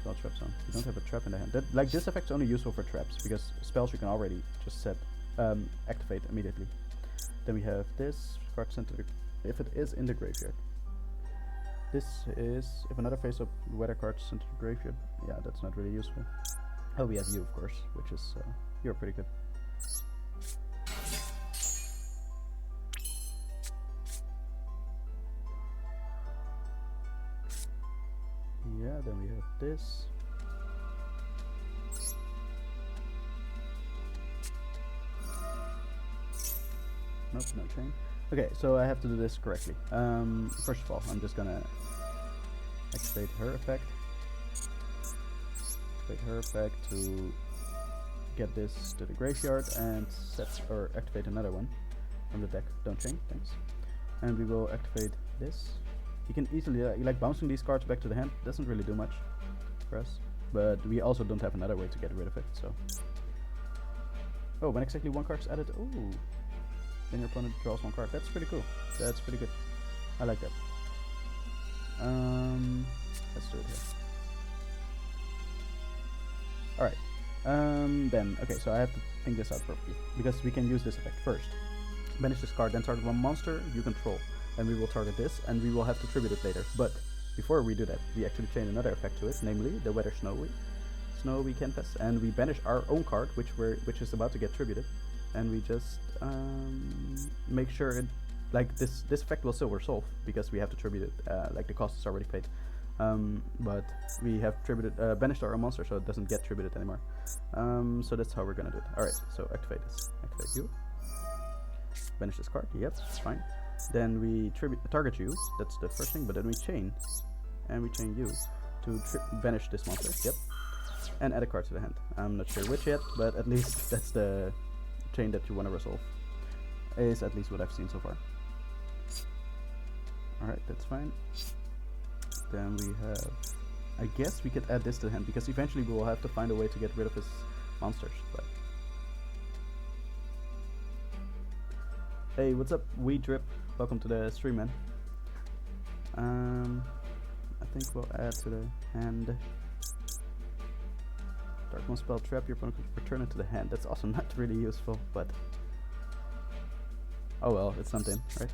Speaker 1: Spell trap zone. You don't have a trap in the hand. Like this effect's only useful for traps because spells you can already just set activate immediately. Then we have this card sent to the if it is in the graveyard. This is if another face-up weather card sent to the graveyard. Yeah, that's not really useful. Oh, we have you, of course, which is you're pretty good. Yeah, then we have this. Nope, no chain. Okay, so I have to do this correctly. First of all, I'm just gonna activate her effect. Activate her effect to get this to the graveyard and set or activate another one from the deck. Don't chain, thanks. And we will activate this. You can easily like bouncing these cards back to the hand doesn't really do much for us, but we also don't have another way to get rid of it. So, oh, when exactly one card is added, oh. Then your opponent draws one card. That's pretty cool. That's pretty good. I like that. Let's do it here. Alright. Then, okay, so I have to think this out properly, because we can use this effect first. Banish this card, then target one monster you control, and we will target this, and we will have to tribute it later. But before we do that, we actually chain another effect to it, namely the Weather Snowy Canvas, and we banish our own card, which is about to get tributed, and we just make sure it, like this effect will still resolve because we have to tribute it, like the cost is already paid. But we have tributed, banished our own monster, so it doesn't get tributed anymore. So that's how we're gonna do it. Alright, so activate this. Activate you. Banish this card. Yep, it's fine. Then we target you. That's the first thing. But then we chain, and we chain you to banish this monster. Yep, and add a card to the hand. I'm not sure which yet, but at least that's the chain that you want to resolve. Is at least what I've seen so far. Alright, that's fine. Then we have, I guess we could add this to the hand, because eventually we will have to find a way to get rid of his monsters. But hey, what's up, Drip? Welcome to the stream, man. I think we'll add to the hand. Dark Moon spell trap your opponent, return it to the hand. That's also not really useful, but oh well, it's something, right?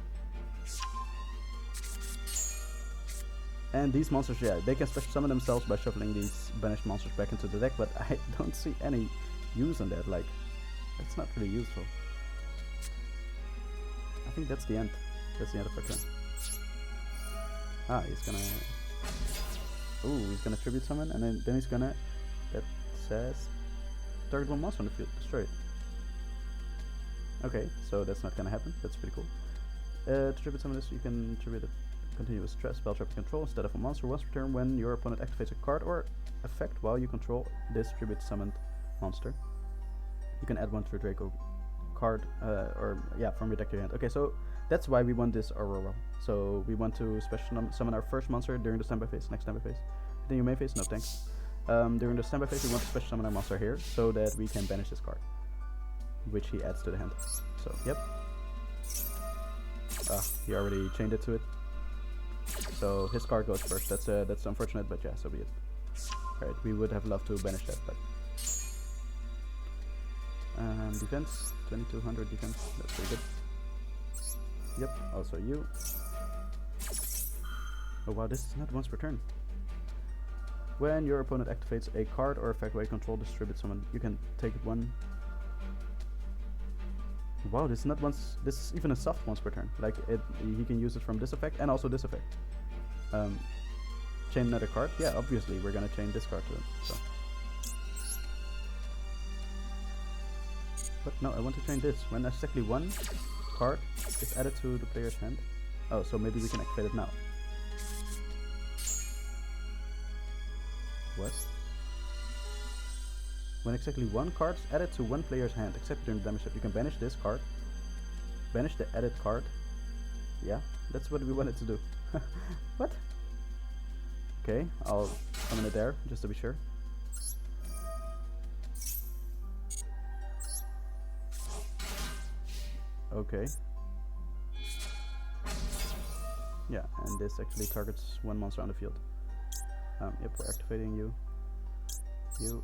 Speaker 1: And these monsters, yeah, they can special summon themselves by shuffling these banished monsters back into the deck, but I don't see any use on that. Like, it's not really useful. I think that's the end. That's the end of our turn. Ah, he's gonna... Ooh, he's gonna tribute summon, and then he's gonna... That says... Target one monster on the field, destroy it. Okay, so that's not gonna happen. That's pretty cool. To tribute summon this, you can tribute it. Continuous stress, spell trap control instead of a monster once per turn when your opponent activates a card or effect while you control this tribute summoned monster. You can add one to your Draco card, or yeah, from your deck to your hand. Okay, so that's why we want this Aurora. So we want to special summon our first monster during the standby phase, next standby phase. Then you main phase, no thanks. During the standby phase, we want to special summon our monster here so that we can banish this card, which he adds to the hand. So, yep. He already chained it to it. So his card goes first. That's unfortunate, but yeah, so be it. Alright, we would have loved to banish that, but defense, 2200 defense, that's pretty good. Yep, also you. Oh wow, this is not once per turn. When your opponent activates a card or effect where you control distribute summon, you can take it one. Wow, this is not once. This is even a soft once per turn. Like he can use it from this effect and also this effect. Chain another card. Yeah, obviously we're gonna chain this card to him. So. But no, I want to chain this. When exactly one card is added to the player's hand. Oh, so maybe we can activate it now. What? When exactly one card is added to one player's hand, except during the damage step, you can banish this card. Banish the added card. Yeah, that's what we wanted to do. What? Okay, I'll summon it there, just to be sure. Okay. Yeah, and this actually targets one monster on the field. Yep, we're activating you. You.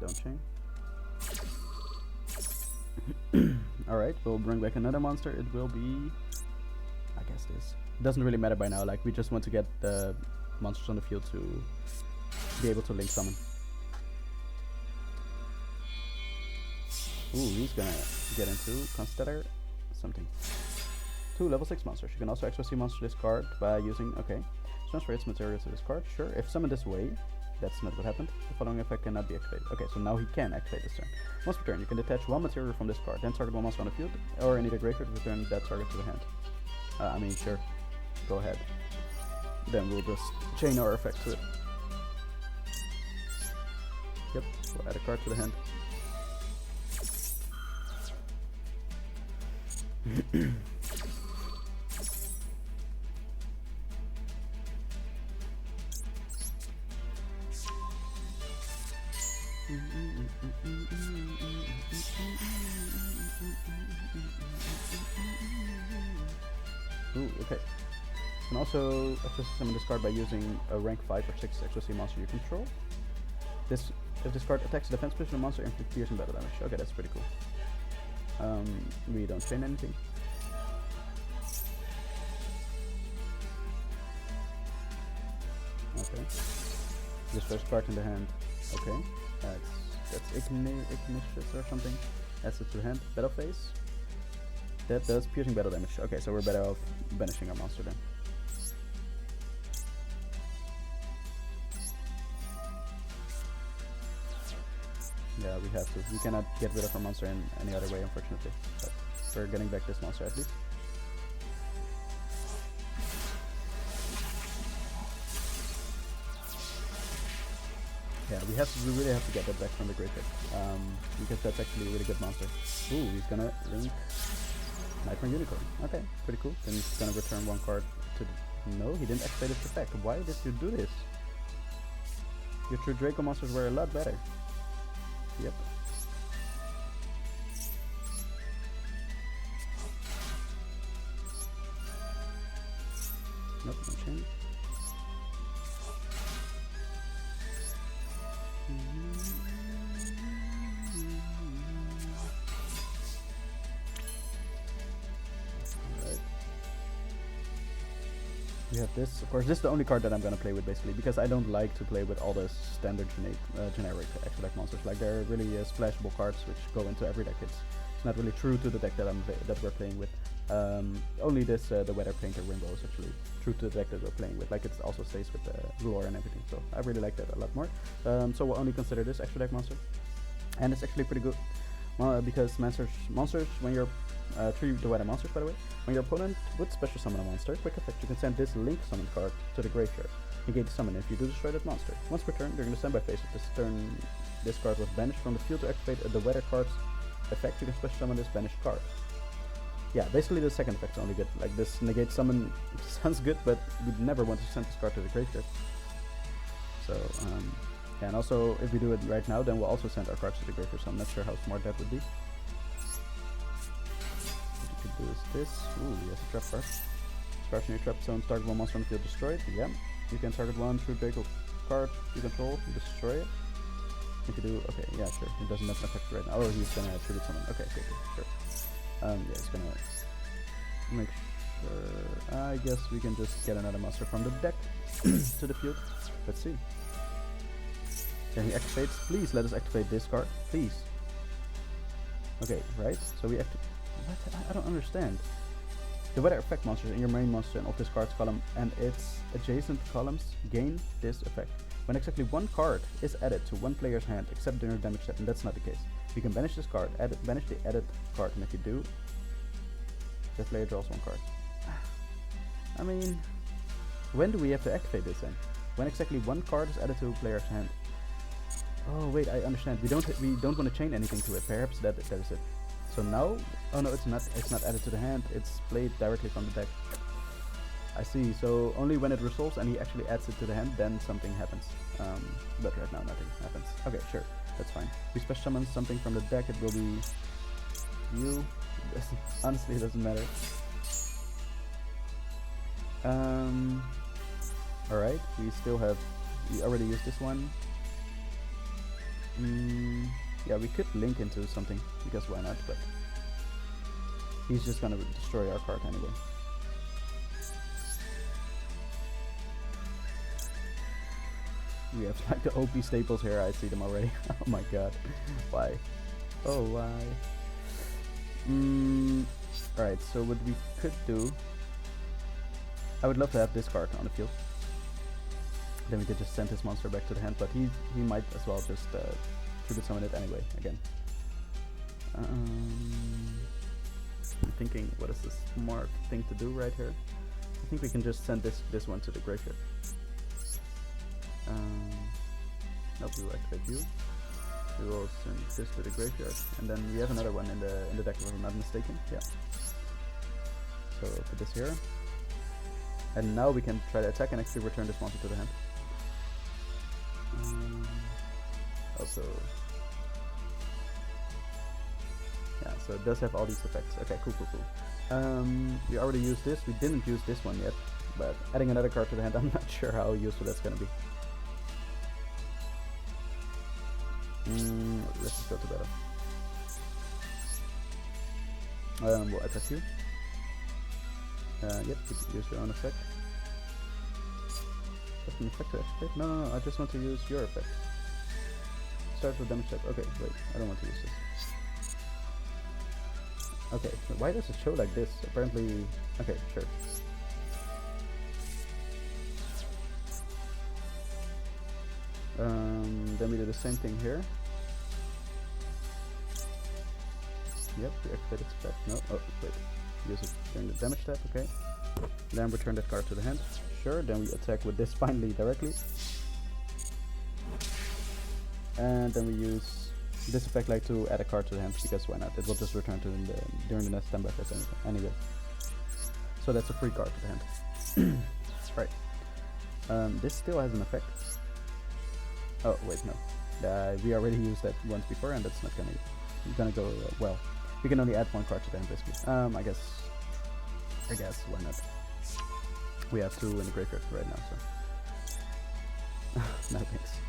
Speaker 1: Don't chain. Alright, we'll bring back another monster. It will be... I guess this. It doesn't really matter by now, like we just want to get the monsters on the field to be able to link summon. Ooh, he's gonna get into consider something. 2 level 6 monsters. You can also access the monster this card by using... Okay. Transfer its material to this card. Sure. If summoned this way, that's not what happened. The following effect cannot be activated. Okay, so now he can activate this turn. Once per turn, you can detach one material from this card, then target one monster on the field, or in either graveyard, return that target to the hand. I mean, sure. Go ahead. Then we'll just chain our effect to it. Yep, we'll add a card to the hand. Ooh, okay. You can also extra summon this card by using a rank 5 or 6 extra C monster you control. If this card attacks a defense position monster, inflict piercing battle damage. Okay, that's pretty cool. We don't chain anything. Okay. This first card in the hand. Okay. That's Ignious or something. Adds it to hand. Battle phase. That does piercing battle damage. Okay, so we're better off banishing our monster then. Yeah, we have to. We cannot get rid of our monster in any other way, unfortunately. But we're getting back this monster at least. Yeah, we really have to get that back from the graveyard, because that's actually a really good monster. Ooh, he's gonna link Knighmare Unicorn. Okay, pretty cool. Then he's gonna return one card to the... No, he didn't activate its effect. Why did you do this? Your true Draco monsters were a lot better. Yep. Nope, no change. We have this, of course. This is the only card that I'm gonna play with, basically, because I don't like to play with all the standard generic extra deck monsters. Like, they're really splashable cards which go into every deck. It's not really true to the deck that we're playing with. Only this, the Weather Painter Rainbow is actually true to the deck that we're playing with. Like, it also stays with the lore and everything. So I really like that a lot more. So we'll only consider this extra deck monster, and it's actually pretty good. Because monsters, when you're the weather monsters, by the way, when your opponent would special summon a monster, quick effect, you can send this link summon card to the graveyard. Negate the summon if you do destroy that monster. Once per turn, during the standby phase of this turn, this card was banished from the field to activate the weather card's effect. You can special summon this banished card. Yeah, basically the second effect's only good. Like, this negate summon sounds good, but we'd never want to send this card to the graveyard. So, yeah, and also, if we do it right now, then we'll also send our cards to the graveyard, so I'm not sure how smart that would be. What you could do is this. Ooh, he has a trap card. Starts in your trap zone, target one monster on the field, destroyed. Yeah. You can target one true Draco card you control, destroy it. If you do, okay, yeah, sure. It doesn't have an effect right now. Oh, he's gonna tribute summon. Okay, sure. Yeah, he's gonna make sure. I guess we can just get another monster from the deck to the field. Let's see. Then he activates. Please let us activate this card, please. Okay, right? So we activate. What? I don't understand. The weather effect monsters in your main monster and of this card's column and its adjacent columns gain this effect. When exactly one card is added to one player's hand except during damage step, and that's not the case. You can banish this card, banish the added card, and if you do, the player draws one card. I mean, when do we have to activate this then? When exactly one card is added to a player's hand. Oh wait, I understand. We don't want to chain anything to it. Perhaps that is it. So now, oh no, it's not added to the hand. It's played directly from the deck. I see. So only when it resolves and he actually adds it to the hand, then something happens. But right now nothing happens. Okay, sure, that's fine. We special summon something from the deck. It will be you. Honestly, it doesn't matter. All right. We still have. We already used this one. Yeah, we could link into something, because why not, but he's just gonna destroy our card anyway. We have like the OP staples here, I see them already. Oh my god. Why? Oh, why? Alright, so what we could do, I would love to have this card on the field. Then we could just send his monster back to the hand, but he might as well just tribute summon it anyway, again. I'm thinking, what is the smart thing to do right here? I think we can just send this one to the graveyard. Nope, we will activate you. We will send this to the graveyard, and then we have another one in the deck if I'm not mistaken. Yeah. So put this here, and now we can try to attack and actually return this monster to the hand. Also, yeah, so it does have all these effects. Okay, cool. We already used this. We didn't use this one yet. but adding another card to the hand, I'm not sure how useful that's gonna be. Let's just go to battle. We'll attack you. Yep, you can use your own effect. That's an effect to activate? No, I just want to use your effect. Start with damage step. Okay, wait, I don't want to use this. Okay, why does it show like this? Apparently, okay, sure. Then we do the same thing here. Yep, we activated spec. No, oh, wait. Use it during the damage step, okay. Then return that card to the hand. Sure, then we attack with this finally directly. And then we use this effect like to add a card to the hand, because why not? It will just return to during the next standby phase anyway. So that's a free card to the hand. Right. This still has an effect. Oh wait, no. We already used that once before, and that's not gonna go well. We can only add one card to the hand basically. I guess why not? We have two in the graveyard right now, so no thanks.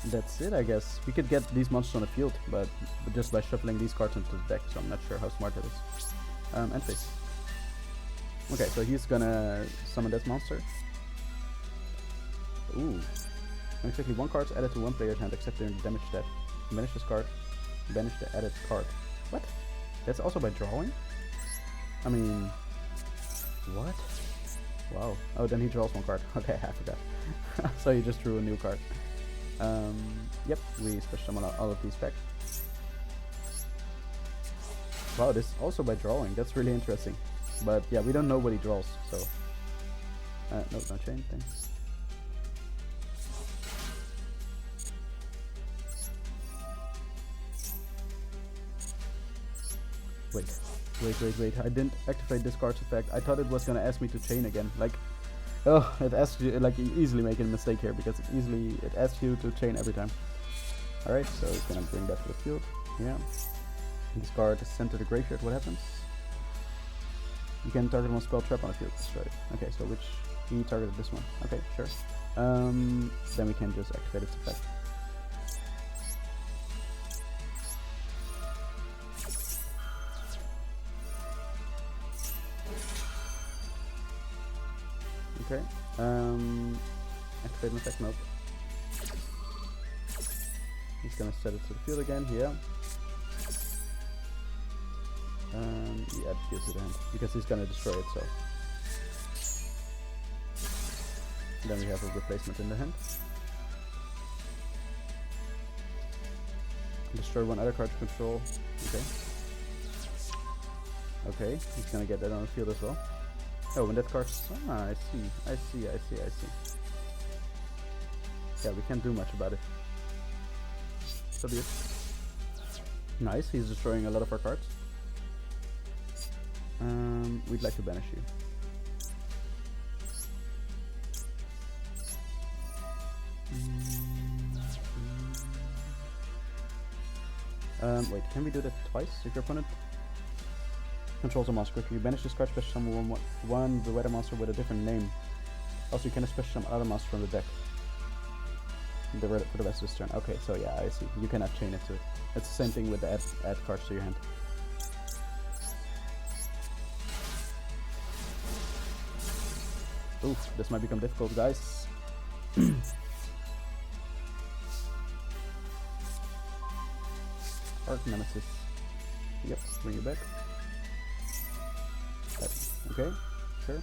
Speaker 1: That's it, I guess. We could get these monsters on the field, but just by shuffling these cards into the deck, so I'm not sure how smart that is. End phase. Okay, so he's gonna summon that monster. Ooh. Unexpectedly, one card is added to one player's hand except during the damage step. Banish this card. Banish the added card. What? That's also by drawing? I mean... what? Wow. Oh, then he draws one card. Okay, I forgot. So he just drew a new card. Yep, we special summon all of these back. Wow, this is also by drawing. That's really interesting. But yeah, we don't know what he draws, so... no, don't change, thanks. Wait. I didn't activate this card's effect. I thought it was gonna ask me to chain again. Like, oh, it asks you, like, you easily make a mistake here because it asks you to chain every time. Alright, so it's gonna bring that to the field. Yeah. This card is sent to the graveyard. What happens? You can target one spell trap on the field. Destroy it. Okay, so which he targeted this one. Okay, sure. Then we can just activate its effect. Okay. Activate an effect. Nope. He's gonna set it to the field again. Yeah. Yeah, use it end because he's gonna destroy it. So then we have a replacement in the hand. Destroy one other card to control. Okay. Okay, he's gonna get that on the field as well. Oh, when that card's... ah, I see. Yeah, we can't do much about it. So be it. Nice, he's destroying a lot of our cards. We'd like to banish you. Wait, can we do that twice? If your opponent controls a monster quickly, you banish this card, special summon one the weather monster with a different name. Also, you can special summon other monsters from the deck for the rest of this turn. Okay, so yeah, I see. You cannot chain it to it. It's the same thing with the add cards to your hand. Oof, this might become difficult, guys. Arc Nemesis. Yep, bring you back. Okay, sure.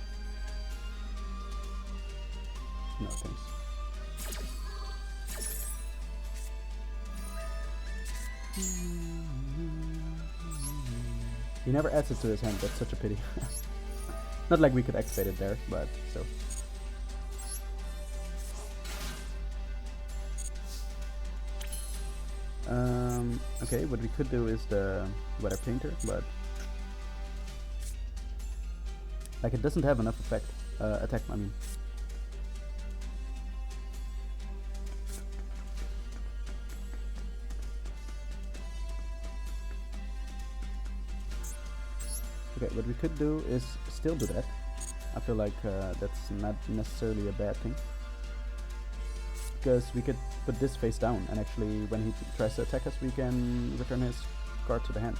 Speaker 1: No, thanks. He never adds it to his hand, that's such a pity. Not like we could activate it there, but so. Okay, what we could do is the Weather Painter, but like it doesn't have enough effect, attack, I mean. Okay, what we could do is still do that. I feel like that's not necessarily a bad thing. Because we could put this face down, and actually when he tries to attack us, we can return his card to the hand.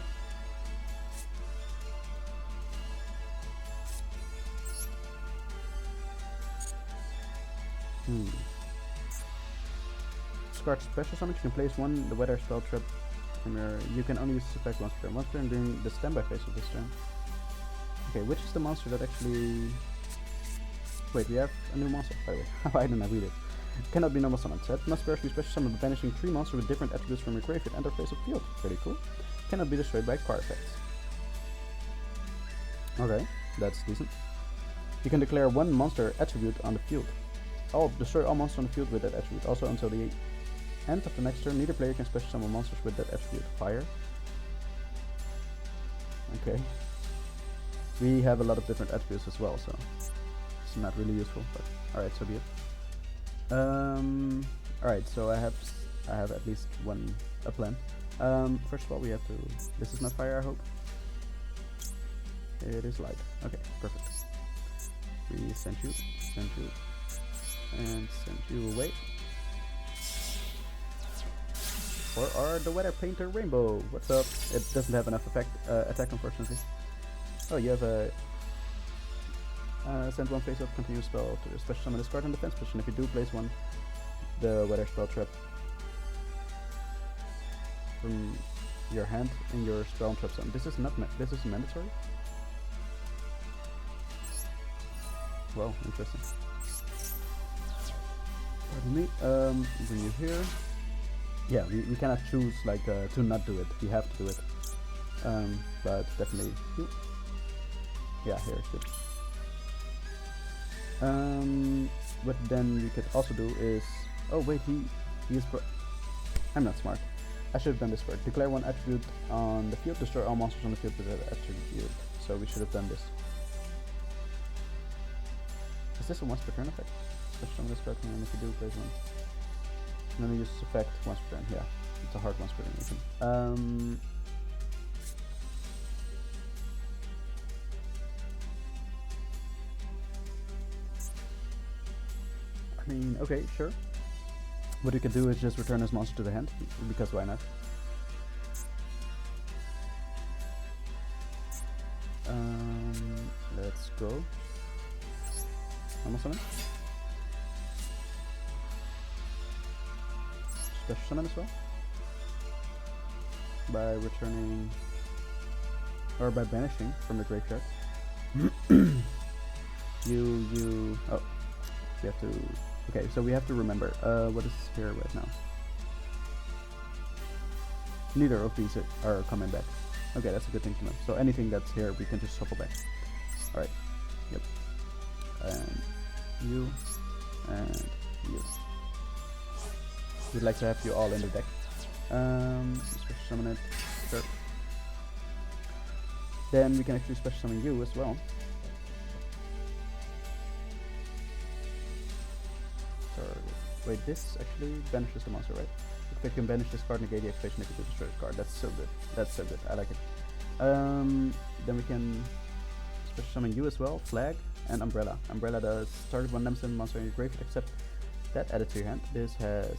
Speaker 1: Discard special summon, you can place one the weather spell trap from your... You can only use this effect once per turn. Once per turn during the standby phase of this turn. Okay, which is the monster that actually... Wait, we have a new monster, by the way. Why didn't I read it? Cannot be normal summoned. Set must first be special summoned by banishing 3 monsters with different attributes from your graveyard and or face of field. Pretty cool. Cannot be destroyed by card effects. Okay, that's decent. You can declare 1 monster attribute on the field. Destroy all monsters on the field with that attribute. Also until the end of the next turn, neither player can special summon monsters with that attribute. Fire. Okay. We have a lot of different attributes as well, so it's not really useful, but alright, so be it. Alright, so I have at least a plan. First of all, we have to... This is not fire, I hope. It is light. Okay, perfect. We send you, and send you away. For our the weather painter rainbow. What's up? It doesn't have enough attack, unfortunately. Oh, you have a send 1 face up continuous spell to special summon this card in defense position. If you do place one, the weather spell trap from your hand in your spell and trap zone. This is not this is mandatory. Well, interesting. Pardon me. Bring you here. Yeah, we cannot choose like to not do it. We have to do it. But definitely. Yeah, here it's good. What then we could also do is... Oh wait, he is... I'm not smart. I should have done this first. Declare 1 attribute on the field, destroy all monsters on the field with that attribute. So we should have done this. Is this a once per turn effect? Special summon this card, and if you do, place 1. And then we use this effect once per turn. Yeah, it's a hard once per turn. I mean, okay, sure. What you can do is just return this monster to the hand, because why not? Let's go. Normal summon. Special summon as well. By returning, or by banishing from the graveyard. Oh, we have to... Okay, so we have to remember, what is here right now? Neither of these are coming back. Okay, that's a good thing to know. So anything that's here, we can just shuffle back. Alright, yep. And you, and you. We'd like to have you all in the deck. Special summon it, sure. Then we can actually special summon you as well. Wait, this actually banishes the monster, right? If you can banish this card, negate the activation if you destroy this card. That's so good. That's so good. I like it. Then we can special summon you as well, Flag, and Umbrella. Umbrella does target 1 nemesis monster in your graveyard except that added to your hand. This has...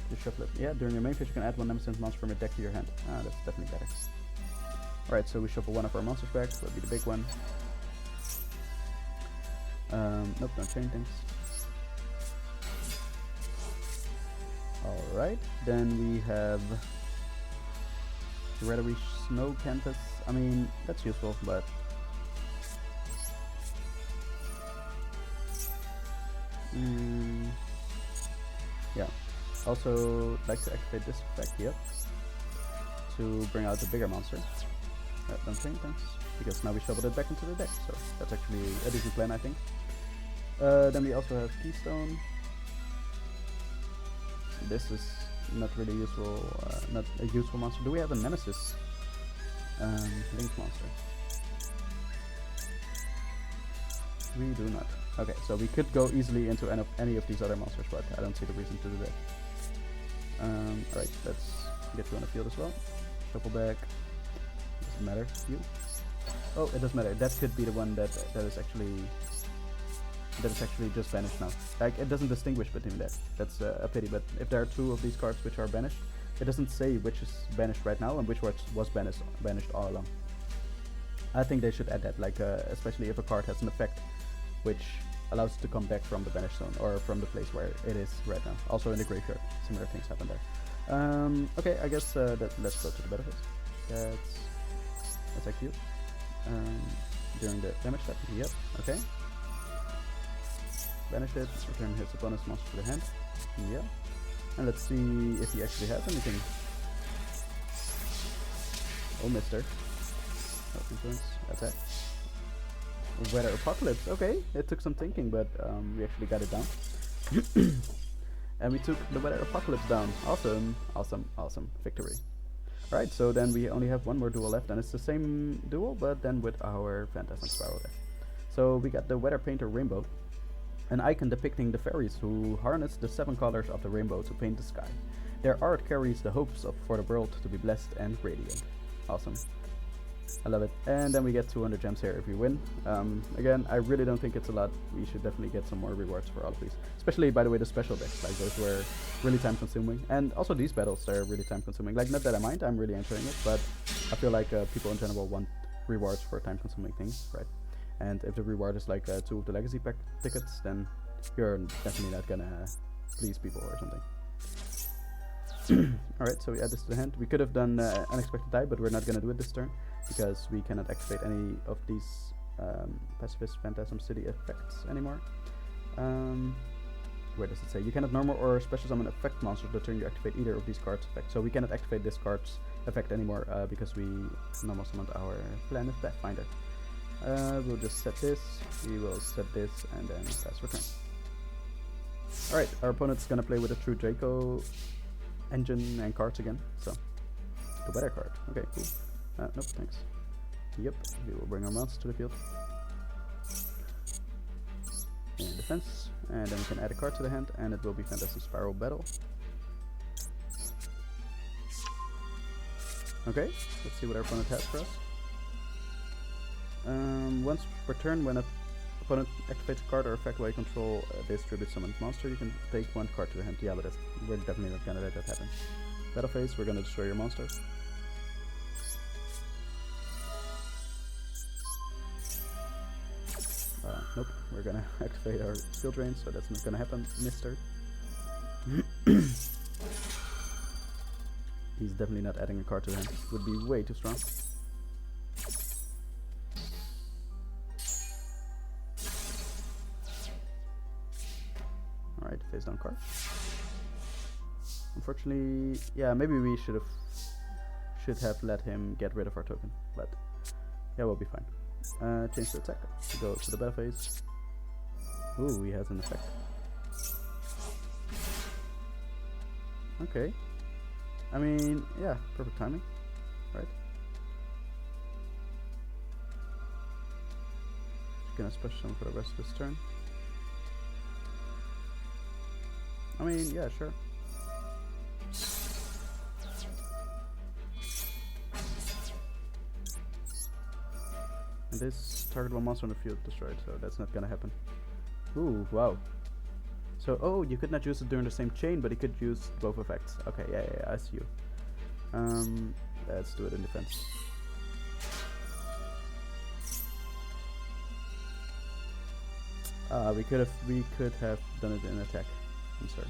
Speaker 1: Just shuffle it. Yeah, during your main phase you can add 1 nemesis monster from your deck to your hand. That's definitely better. Alright, so we shuffle 1 of our monsters back. That'll be the big one. Nope, don't change things. Alright, then we have the Reddish Snow Canvas. I mean, that's useful, but yeah. Also, like to activate this effect here to bring out the bigger monster. Don't change things, because now we shoveled it back into the deck, so that's actually a decent plan, I think. Then we also have Keystone. This is not really useful, not a useful monster. Do we have a Nemesis Link monster? We do not. Okay, so we could go easily into any of these other monsters, but I don't see the reason to do that. Alright, let's get you on the field as well. Shuffle back. Doesn't matter. You. Oh, it doesn't matter. That could be the one that is actually just banished now. Like, it doesn't distinguish between that. That's a pity. But if there are two of these cards which are banished, it doesn't say which is banished right now and which was banished all along. I think they should add that, like especially if a card has an effect which allows it to come back from the banished zone or from the place where it is right now. Also in the graveyard, similar things happen there. Okay, I guess let's go to the battlefield. Let's execute. During the damage step, yep, okay. Banish it, return his opponent's monster to the hand, yeah. And let's see if he actually has anything. Oh, mister. Health influence, attack. Weather Apocalypse, okay, it took some thinking, but we actually got it down. And we took the Weather Apocalypse down. Awesome, awesome, awesome. Victory. Alright, so then we only have one more duel left, and it's the same duel, but then with our Phantasm Spiral deck. So we got the Weather Painter Rainbow, an icon depicting the fairies who harness the 7 colors of the rainbow to paint the sky. Their art carries the hopes for the world to be blessed and radiant. Awesome. I love it. And then we get 200 gems here if we win. Again, I really don't think it's a lot. We should definitely get some more rewards for all of these. Especially, by the way, the special decks. Like, those were really time consuming. And also these battles, they're really time consuming. Like, not that I mind, I'm really enjoying it. But I feel like people in general want rewards for time consuming things, right? And if the reward is like 2 of the legacy pack tickets, then you're definitely not gonna please people or something. Alright, so we add this to the hand. We could have done Unexpected Die, but we're not gonna do it this turn, because we cannot activate any of these Pacifist Phantasm City effects anymore. Where does it say? You cannot normal or special summon effect monsters the turn you activate either of these cards' effects. So we cannot activate this card's effect anymore because we normal summoned our Planet Pathfinder. We'll just set this, we will set this, and then pass return. Alright, our opponent's gonna play with a True Draco engine and cards again, so the weather card. Okay, cool. Nope, thanks. Yep, we will bring our monsters to the field. And defense, and then we can add a card to the hand, and it will be Phantasm Spiral Battle. Okay, let's see what our opponent has for us. Once per turn, when an opponent activates a card or effect while you control this tribute summoned monster, you can take 1 card to the hand. Yeah, but we're definitely not gonna let that happen. Battle phase, we're gonna destroy your monster. Nope, we're gonna activate our skill drain, so that's not gonna happen, mister. He's definitely not adding a card to the hand. Would be way too strong. Alright, face down card. Unfortunately, yeah, maybe we should have let him get rid of our token, but yeah, we'll be fine. Change the attack, go to the battle phase. Ooh, he has an effect. Okay. I mean, yeah, perfect timing, right? Just gonna special summon for the rest of this turn. I mean, yeah, sure. And this target one monster on the field destroyed, so that's not gonna happen. Ooh, wow. So, oh, you could not use it during the same chain, but he could use both effects. Okay, yeah, I see you. Let's do it in defense. We could have done it in attack. I'm sorry.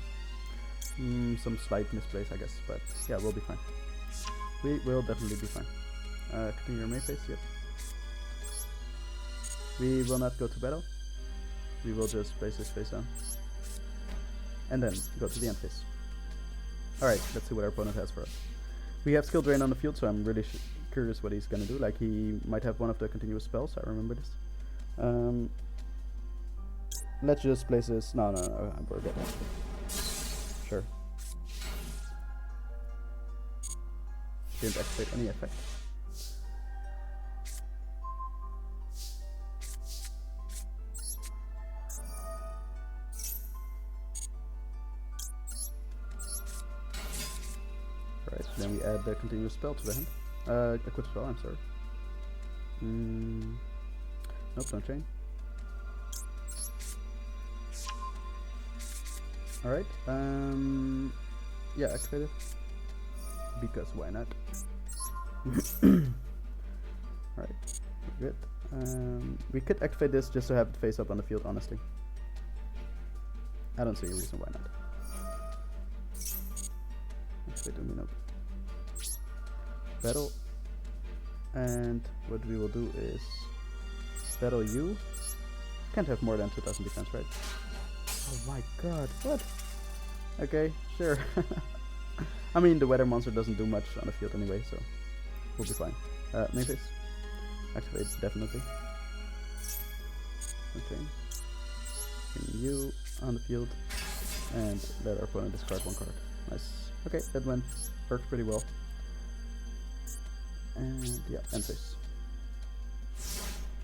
Speaker 1: Some slight misplace, I guess, but yeah, we'll be fine. We will definitely be fine. Continue your main phase, yep. We will not go to battle. We will just place this face down. And then go to the end phase. Alright, let's see what our opponent has for us. We have skill drain on the field, so I'm really curious what he's gonna do. Like, he might have one of the continuous spells, I remember this. Let's just place this. No, we're good. Sure. Didn't activate any effect. Right, then we add the continuous spell to the hand. A quick spell, I'm sorry. Nope, don't chain. Alright, yeah, activate it. Because why not? Alright, good. We could activate this just to have it face up on the field, honestly. I don't see a reason why not. Activate the nope. Battle. And what we will do is battle you. Can't have more than 2000 defense, right? Oh my god, what? Okay, sure. I mean, the weather monster doesn't do much on the field anyway, so we'll be fine. Main phase. Activate, definitely. Okay. Bring you on the field, and let our opponent discard one card. Nice. Okay, that worked pretty well. And yeah, end phase.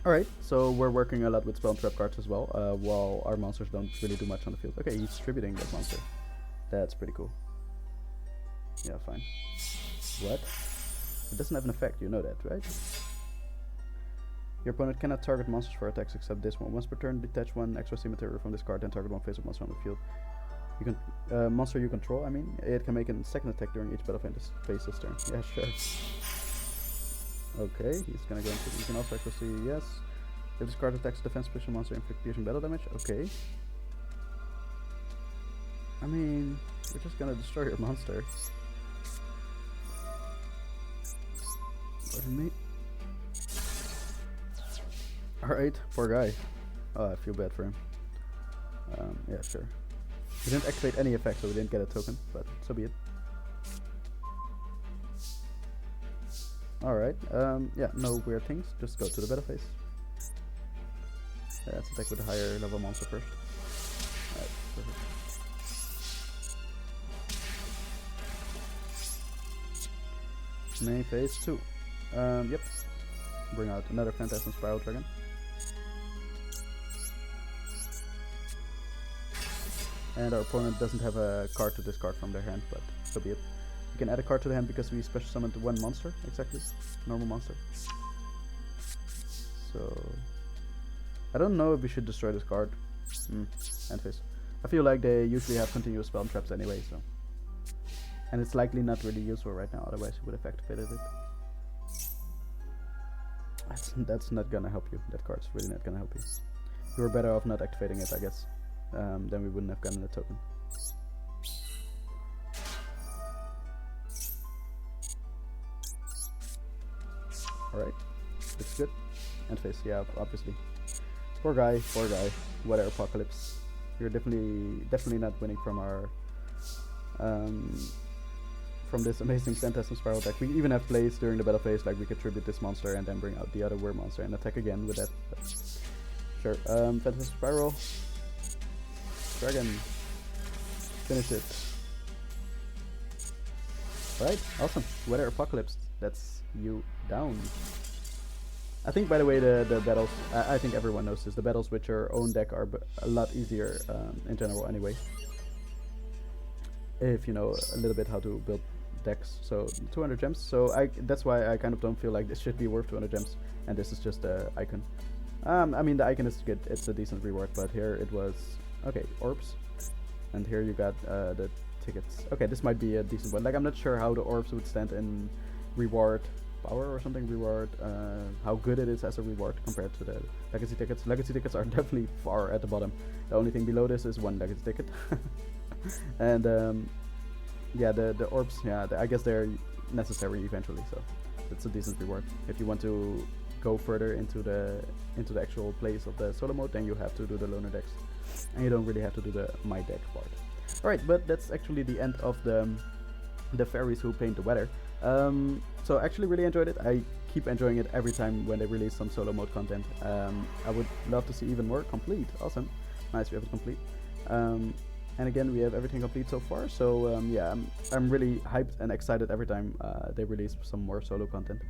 Speaker 1: Alright, so we're working a lot with spell and trap cards as well, while our monsters don't really do much on the field. Okay, he's distributing that monster. That's pretty cool. Yeah, fine. What? It doesn't have an effect, you know that, right? Your opponent cannot target monsters for attacks except this one. Once per turn, detach one extra cemetery from this card and target one face-up monster on the field. You can monster you control, I mean, it can make a second attack during each battle phase this turn. Yeah, sure. Okay, he's gonna go into. You can also accuracy, yes. If this card attacks defense special monster, inflict piercing battle damage. Okay. I mean, we're just gonna destroy your monster. Pardon me. Alright, poor guy. Oh, I feel bad for him. Yeah, sure. He didn't activate any effect, so we didn't get a token, but so be it. Alright, yeah, no weird things, just go to the battle phase. Let's attack with the higher level monster first. Alright, perfect. Main phase 2. Yep. Bring out another Phantasm Spiral Dragon. And our opponent doesn't have a card to discard from their hand, but so be it. You can add a card to the hand because we special summoned one monster, exactly. Normal monster. So I don't know if we should destroy this card. End phase. I feel like they usually have continuous spell and traps anyway, so. And it's likely not really useful right now, otherwise we would have activated it. That's not gonna help you. That card's really not gonna help you. You were better off not activating it, I guess. Then we wouldn't have gotten a token. Alright, looks good. End phase, yeah, obviously. Poor guy, poor guy. Weather Apocalypse. You're definitely not winning from our from this amazing Phantasm Spiral deck. We even have plays during the battle phase, like we could tribute this monster and then bring out the other Were monster and attack again with that. But sure. Phantasm Spiral. Dragon. Finish it. Alright, awesome. Weather Apocalypse. That's you down. I think, by the way, the battles, I think everyone knows this, the battles with your own deck are a lot easier in general anyway. If you know a little bit how to build decks. So 200 gems, so that's why I kind of don't feel like this should be worth 200 gems, and this is just the icon. I mean, the icon is good, it's a decent reward, but here it was, okay, orbs, and here you got the tickets. Okay, this might be a decent one. Like, I'm not sure how the orbs would stand in reward power or something, reward, how good it is as a reward compared to the legacy tickets. Legacy tickets are definitely far at the bottom. The only thing below this is one legacy ticket. And yeah, the orbs, yeah, I guess they're necessary eventually, so it's a decent reward. If you want to go further into the actual plays of the solo mode, then you have to do the loner decks, and you don't really have to do the my deck part. Alright, but that's actually the end of the fairies who paint the weather. So I actually really enjoyed it. I keep enjoying it every time when they release some solo mode content. I would love to see even more. Complete, awesome, nice, we have it complete. And again, we have everything complete so far, so yeah, I'm really hyped and excited every time they release some more solo content.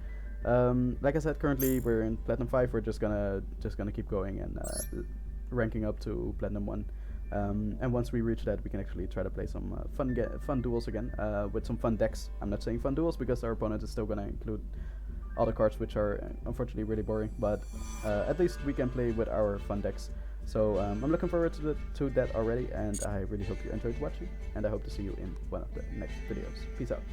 Speaker 1: Like I said, currently we're in Platinum 5, we're just gonna keep going and ranking up to Platinum 1. And once we reach that, we can actually try to play some fun duels again, with some fun decks. I'm not saying fun duels because our opponent is still gonna include other cards which are unfortunately really boring, but at least we can play with our fun decks. So I'm looking forward to that already, and I really hope you enjoyed watching, and I hope to see you in one of the next videos. Peace out.